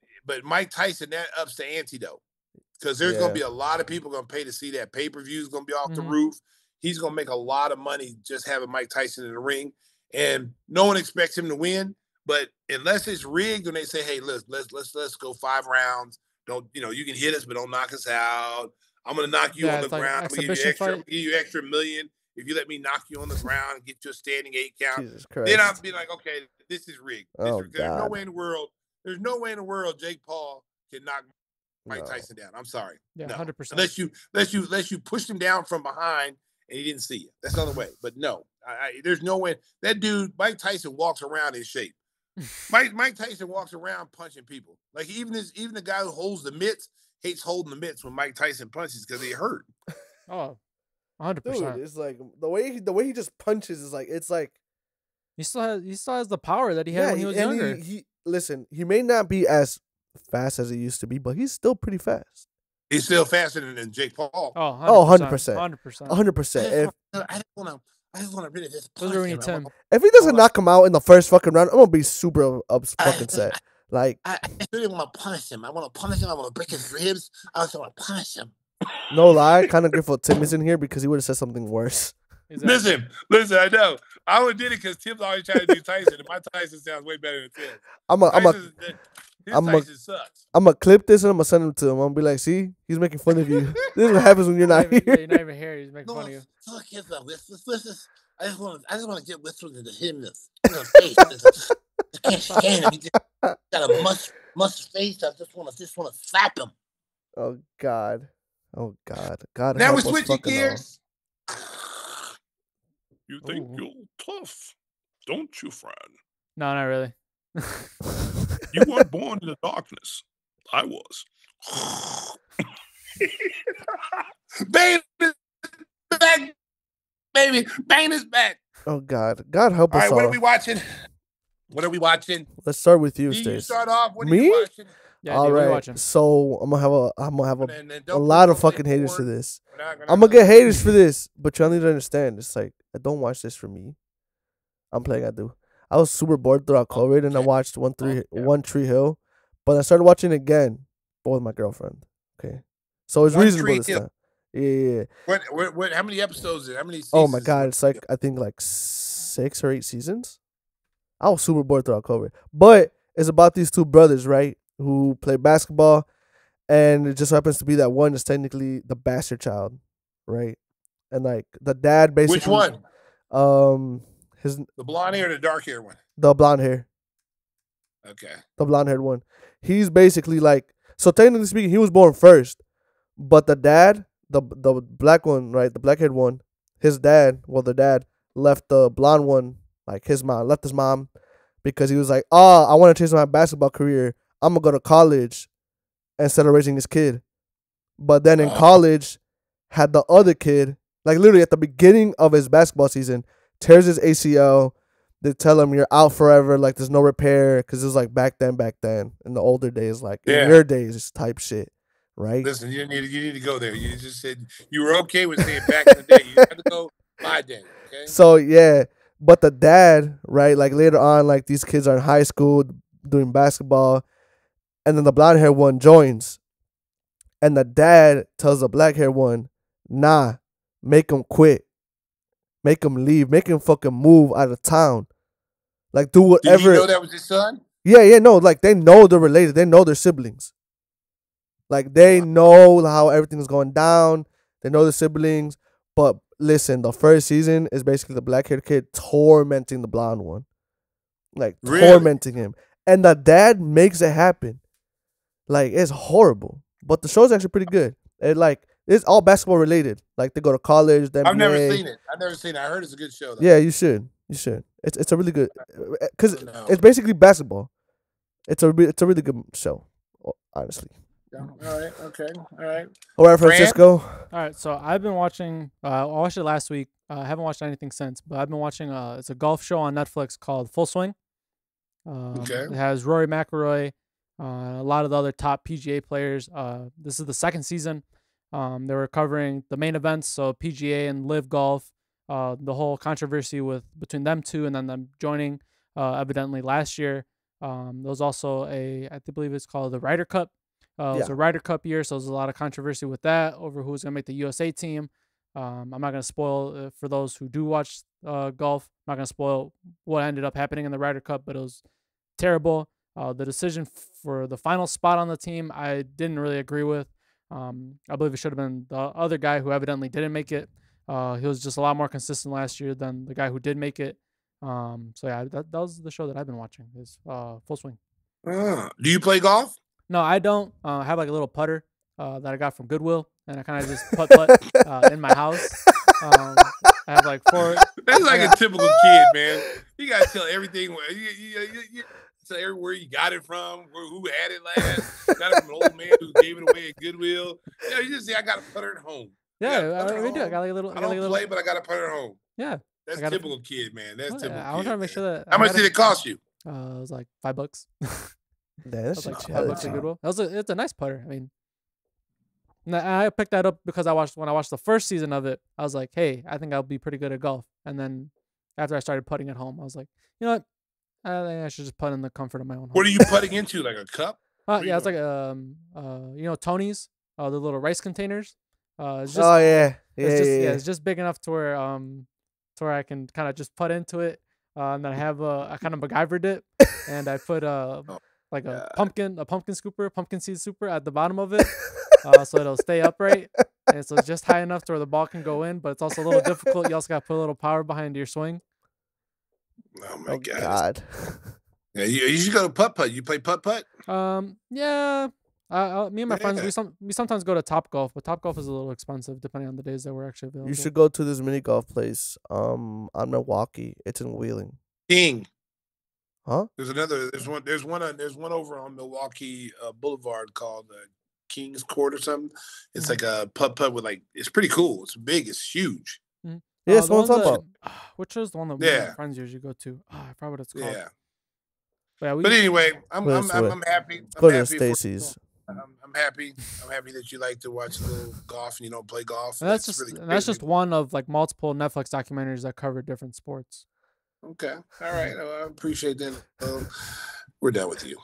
Mike Tyson, that ups the ante though, because there's gonna be a lot of people gonna pay to see that. Pay-per-view is gonna be off the roof. He's gonna make a lot of money just having Mike Tyson in the ring, and no one expects him to win. But unless it's rigged, when they say, "Hey, let's go 5 rounds. Don't you can hit us, but don't knock us out. I'm gonna knock you on the ground. I'm gonna give you extra $1 million if you let me knock you on the ground and get you a standing 8 count." Then I'll be like, "Okay, this is rigged." There's no way in the world Jake Paul can knock Mike Tyson down. I'm sorry. Yeah, 100%. Unless you push him down from behind and he didn't see you. That's the other way. But no, there's no way. That dude, Mike Tyson, walks around in shape. Mike Tyson walks around punching people. Like even the guy who holds the mitts hates holding the mitts when Mike Tyson punches because he hurt. Oh, 100%. Dude, it's like the way he just punches is like it's like he still has the power that he had when he was younger. He may not be as fast as he used to be, but he's still pretty fast. He's still faster than Jake Paul. Oh, 100%. 100%. I just want to really just punch him. If he doesn't knock him out in the first fucking round, I'm gonna be super fucking set. Like I really want to punish him. I want to punish him. I want to break his ribs. I also want to punish him. No lie, kind of grateful Tim is in here because he would have said something worse. Exactly. Listen. I know. I would did it because Tim's always trying to do Tyson, and my Tyson sounds way better than Tim. His Tyson sucks. I'm gonna clip this and I'm gonna send him to him. I'm gonna be like, see, he's making fun of you. This is what happens when you're not here. You're not even here. He's making fun of you. Look, here's the whistles. I just want to get whistles into him. In the face. I can't stand him. He just got a must face. I just want to slap him. Oh God. God. Now help we're us switching fucking gears. You think you're tough, don't you, friend? No, not really. You weren't born in the darkness. I was. Bane is back, baby. Bane is back. Oh God. God help All us right, all. what are we watching? Let's start with you, You Stacey. start off. What are Me? you watching? Yeah, All dude, what are you right. watching? So I'm gonna have And a don't lot put of no fucking haters to porn. this. We're not I'm gonna get haters for this, but y'all need to understand. It's like I don't watch this for me. I'm playing. I do. I was super bored throughout COVID, and I watched One Tree Hill, but I started watching it again, but with my girlfriend. Okay, so it's One reasonable Tree this Hill. time. Yeah. What? How many episodes is it? How many seasons? Oh my is God, it? it's like I think like 6 or 8 seasons. I was super bored throughout COVID, but it's about these two brothers, right, who play basketball, and it just happens to be that one is technically the bastard child, right, and like the dad basically. Which one? His The blonde hair or the dark hair one? the blonde hair, Okay. the blonde haired one. He's basically like, so technically speaking, he was born first, but the dad, the black one, right, the black haired one, his dad, well, the dad left the blonde one, like his mom, left his mom because he was like, oh, I want to change my basketball career. I'm gonna go to college instead of raising this kid. But then in college, had the other kid, like literally at the beginning of his basketball season, tears his ACL. They tell him you're out forever, like there's no repair, because it was like back then, in the older days, like in your days type shit, right? Listen, you need to go there. You just said you were okay with saying back in the day. You had to go my day, okay? So yeah, but the dad, right, like later on, like these kids are in high school doing basketball, and then the blonde hair one joins, and the dad tells the black hair one, nah, make him quit, make him leave, make him fucking move out of town, like do whatever. Did you know that was his son? Yeah, no, like they know they're related, they know they're siblings, like they know how everything's going down, they know the siblings. But listen, the first season is basically the black haired kid tormenting the blonde one, like tormenting him, and the dad makes it happen. Like it's horrible, but the show's actually pretty good. It's all basketball related. Like they go to college. The NBA. I've never seen it. I heard it's a good show though. Yeah, you should. It's a really good, because it's basically basketball. It's a really good show, honestly. All right. Okay. All right. All right, Francisco. All right, so I've been watching. I watched it last week. I haven't watched anything since, but I've been watching. It's a golf show on Netflix called Full Swing. Okay. It has Rory McIlroy, a lot of the other top PGA players. This is the second season. They were covering the main events, so PGA and Live Golf. The whole controversy between them two, and then them joining, evidently last year. There was also I believe it's called the Ryder Cup. It was a Ryder Cup year, so there's a lot of controversy with that over who's going to make the USA team. I'm not going to spoil for those who do watch golf. I'm not going to spoil what ended up happening in the Ryder Cup, but it was terrible. The decision for the final spot on the team, I didn't really agree with. I believe it should have been the other guy who evidently didn't make it. He was just a lot more consistent last year than the guy who did make it. So yeah, that was the show that I've been watching. Is Full Swing. Do you play golf? No, I don't. I have like a little putter that I got from Goodwill, and I kind of just putt in my house. I have like 4. That's like a typical kid, man. You gotta tell everything. You tell everywhere you got it from, who had it last. Got it from an old man who gave it away at Goodwill. You just say I got a putter at home. Yeah, we do. I got like a little. I don't play, but I got a putter at home. Yeah, that's typical kid, man. That's typical. I want to make sure that. How much did it cost you? It was like $5. That's like $5 at Goodwill. It's a nice putter. I mean, I picked that up because when I watched the first season of it, I was like, hey, I think I'll be pretty good at golf. And then after I started putting at home, I was like, you know what? I think I should just putt in the comfort of my own home. What are you putting into? Like a cup? Yeah, it's like Tony's, the little rice containers. It's just Oh yeah, it's just big enough to where I can kind of just put into it. And then I kind of MacGyvered it, and I put like God. a pumpkin scooper, pumpkin seed scooper at the bottom of it, so it'll stay upright. And so it's just high enough to where the ball can go in, but it's also a little difficult. You also got to put a little power behind your swing. Oh my Oh God. God. Yeah, you should go to putt-putt. You play putt-putt? Yeah. Me and my friends, Yeah. we sometimes go to Top Golf, but Top Golf is a little expensive depending on the days that we're actually available. You should go to this mini golf place on Milwaukee. It's in Wheeling. King. Huh? There's one over on Milwaukee Boulevard called King's Court or something. It's like a putt-putt with it's pretty cool. It's big. It's huge. Mm-hmm. Yeah, it's what I'm talking about. Which is the one that me and my friends usually go to? I forgot what it's called. Yeah. But, yeah, But anyway, I'm happy. Go I'm to happy Stacey's. I'm happy. I'm happy that you like to watch a little golf and you don't play golf. And that's just one of like multiple Netflix documentaries that cover different sports. Okay. All right. I appreciate that. We're done with you.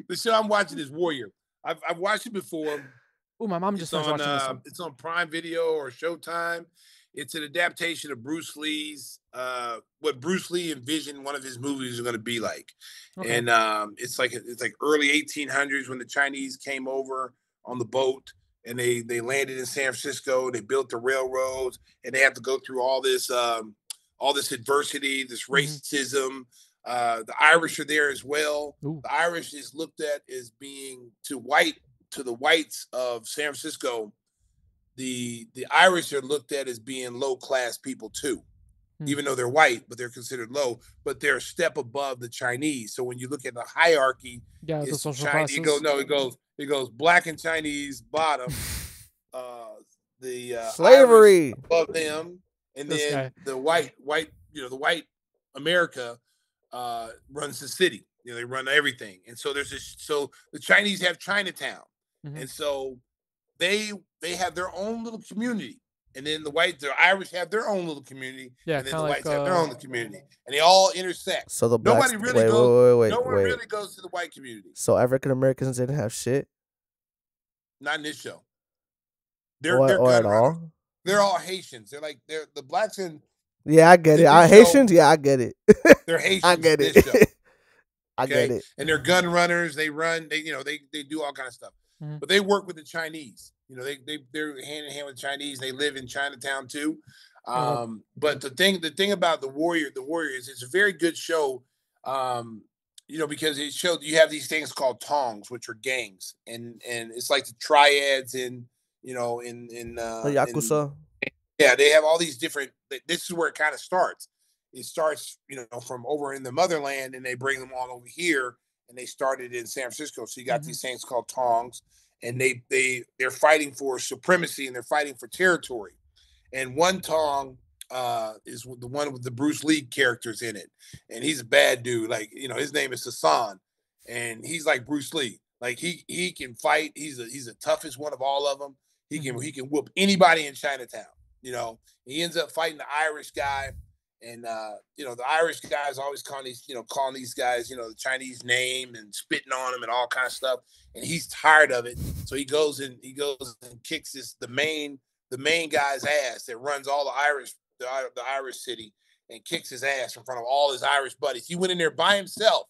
The show I'm watching is Warrior. I've watched it before. Oh, my mom just finished watching this one. It's on Prime Video or Showtime. It's an adaptation of Bruce Lee's what Bruce Lee envisioned one of his movies is going to be like. Okay. And it's like early 1800s when the Chinese came over on the boat and they landed in San Francisco. They built the railroads and they have to go through all this adversity, this racism. The Irish are there as well. Ooh. The Irish is looked at as being to the whites of San Francisco. The Irish are looked at as being low class people too, even though they're white, but they're considered low. But they're a step above the Chinese. So when you look at the hierarchy, it's the social Chinese. It goes black and Chinese bottom, the slavery Irish above them, and then the white America runs the city. They run everything, and so so the Chinese have Chinatown, and so they have their own little community, and then the Irish have their own little community, and then the whites have their own little community, and they all intersect. So the blacks, nobody really goes. No one really goes to the white community. So African Americans didn't have shit. Not in this show. They're at all. They're all Haitians. They're the blacks in. Yeah, I get it. Haitians. Yeah, I get it. They're Haitians. I get it. I get it. And they're gun runners. They run. They do all kind of stuff. But they work with the Chinese. They're hand in hand with the Chinese. They live in Chinatown too. But the thing about the Warrior is it's a very good show. Because it showed you have these things called tongs, which are gangs, and it's like the triads in the Yakuza. They have all these different. This is where it kind of starts. It starts, from over in the motherland, and they bring them all over here, and they started in San Francisco. So you got these things called tongs, and they're fighting for supremacy and they're fighting for territory. And one tong is the one with the Bruce Lee characters in it, and he's a bad dude. His name is Hassan, and he's like Bruce Lee. Like he can fight. He's the toughest one of all of them. He can whoop anybody in Chinatown. He ends up fighting the Irish guy. And the Irish guys always calling these guys, the Chinese name and spitting on them and all kind of stuff. And he's tired of it. So he goes and kicks the main guy's ass that runs all the Irish city, and kicks his ass in front of all his Irish buddies. He went in there by himself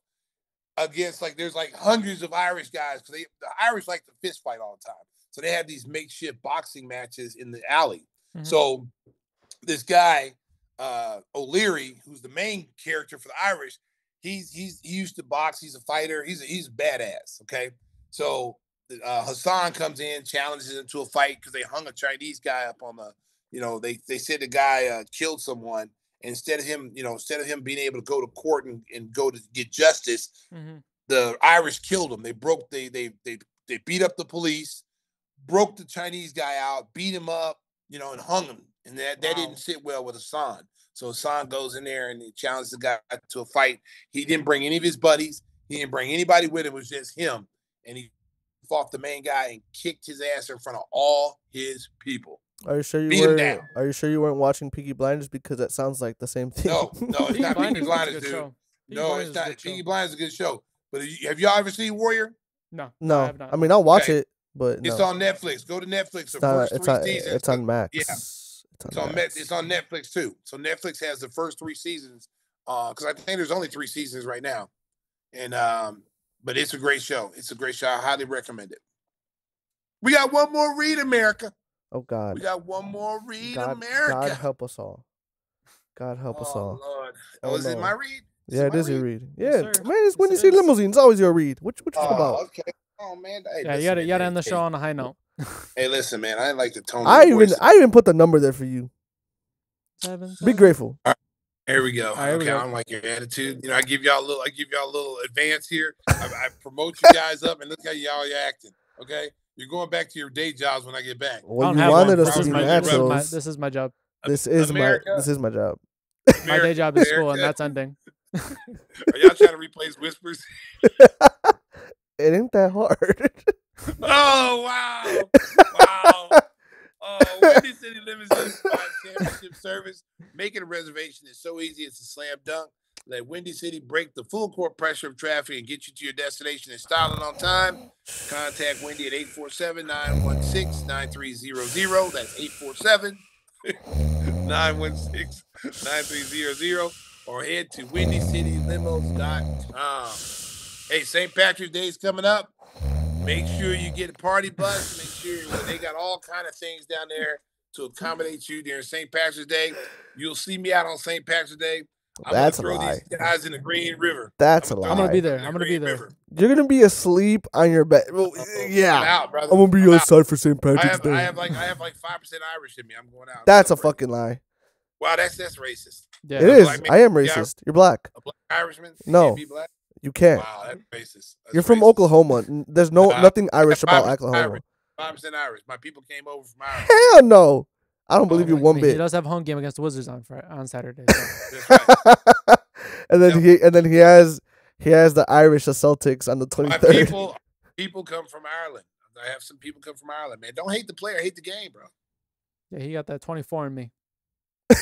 against there's hundreds of Irish guys, because the Irish like to fist fight all the time. So they have these makeshift boxing matches in the alley. So this guy, O'Leary, who's the main character for the Irish, he used to box. He's a fighter. He's a badass. Okay, so Hassan comes in, challenges him to a fight because they hung a Chinese guy up on the. They said the guy killed someone. Instead of him being able to go to court and go to get justice, the Irish killed him. They beat up the police, broke the Chinese guy out, beat him up, and hung him. And that didn't sit well with Hassan. So Hassan goes in there and he challenges the guy to a fight. He didn't bring any of his buddies. He didn't bring anybody with him. It was just him. And he fought the main guy and kicked his ass in front of all his people. Are you sure you weren't watching Peaky Blinders? Because that sounds like the same thing. No, it's not Peaky Blinders, dude. No, it's not. Peaky Blinders is a good show. But have y'all ever seen Warrior? No. I mean, I'll watch it. but no. It's on Netflix. Go to Netflix. The It's not. first It's 3 on. seasons. It's on Max. Yeah. It's on Max. It's on Netflix too. So Netflix has the first 3 seasons. Because I think there's only 3 seasons right now, and but it's a great show. It's a great show. I highly recommend it. We got one more read, America. Oh God. We got one more read, God, America. God help us all. God help us all. Lord. Oh, Is it no. my read? Yeah, it is your read. Yeah, Yes, man, sir. it's Windy Yes, it City is. Limousine. It's always your read. What you talking about? Okay. Oh man. Hey, Yeah, listen, you gotta end the hey, show on a high note. Hey, listen, man. I like the tone. I even put the number there for you. 7. Be grateful. Here we go. All right, here we Okay, go. I don't like your attitude. You know, I give y'all a little advance here. I promote you guys up, and look how y'all are acting. Okay, you're going back to your day jobs when I get back. Well, I don't you have wanted one. us to be naturals. This is my job. This is America. my job. My day job is school, and America. that's ending. Are y'all trying to replace Whispers? It ain't that hard. Oh wow! Wow! Oh, Windy City Limousine Spot Championship Service. Making a reservation is so easy; it's a slam dunk. Let Windy City break the full court pressure of traffic and get you to your destination in style and on time. Contact Wendy at 847-916-9300. That's 847-916-9300. Or head to WindyCityLimos.com. Hey, St. Patrick's Day is coming up. Make sure you get a party bus. Make sure they got all kind of things down there to accommodate you during St. Patrick's Day. You'll see me out on St. Patrick's Day. I'm That's gonna a throw lie. these guys in the Green River. That's a lie. I'm gonna be there. I'm gonna be Green there. River. You're gonna be asleep on your bed. Well, yeah, I'm out, brother. I'm gonna be I'm out. outside for St. Patrick's Day. I have like 5% Irish in me. I'm going out. That's a fucking lie. Wow, that's racist. Yeah. It is. Black man- I am yeah. racist. You're black. A black Irishman? You No. can't be black? You can't. Wow, that's racist. That's You're from racist. Oklahoma. There's nothing Irish about 5% Oklahoma. Irish. 5% Irish. My people came over from Ireland. Hell no. I don't believe you my one He bit. does have a home game against the Wizards on Saturday. So. That's right. and then he has the Irish Celtics on the My 23rd. people come from Ireland. I have some people come from Ireland, man. Don't hate the player, hate the game, bro. Yeah, he got that 24 in me. He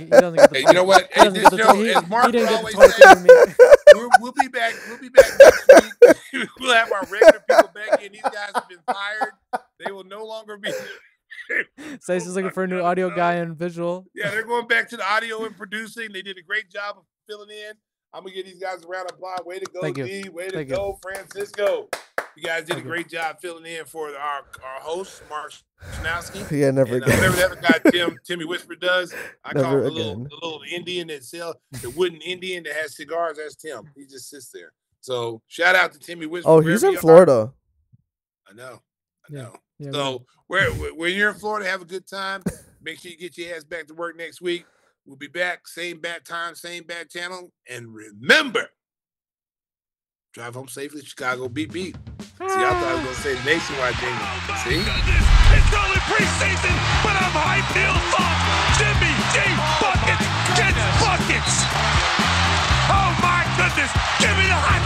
doesn't get the Hey, you know what? He Hey, doesn't this get the show, 20 as Mark he didn't get the always 23 says, in me. we'll be back. We'll be back next week. We'll have our regular people back in. These guys have been fired. They will no longer be. Stacey's looking for a new audio guy and visual. Yeah, they're going back to the audio and producing. They did a great job of filling in. I'm gonna give these guys a round of applause. Way to go, Thank you. D. Way to Thank you. go, Francisco. You guys did a Thank you. great job filling in for our host, Mark Schnowski. Yeah, never And, again. whatever the other guy Timmy Whisper does, I call Never him the again. little Indian that the wooden Indian that has cigars. That's Tim. He just sits there. So shout out to Timmy Whisper. Oh, he's wherever in you are. Florida. I know. Yeah. Yeah, So when you're in Florida, have a good time. Make sure you get your ass back to work next week. We'll be back, same bad time, same bad channel. And remember, drive home safely, Chicago beat beat. See, I thought I was gonna say nationwide jingle. See? It's only preseason, but I'm high-field thought. Jimmy G. Buckets gets buckets. Oh my goodness! Give me the hot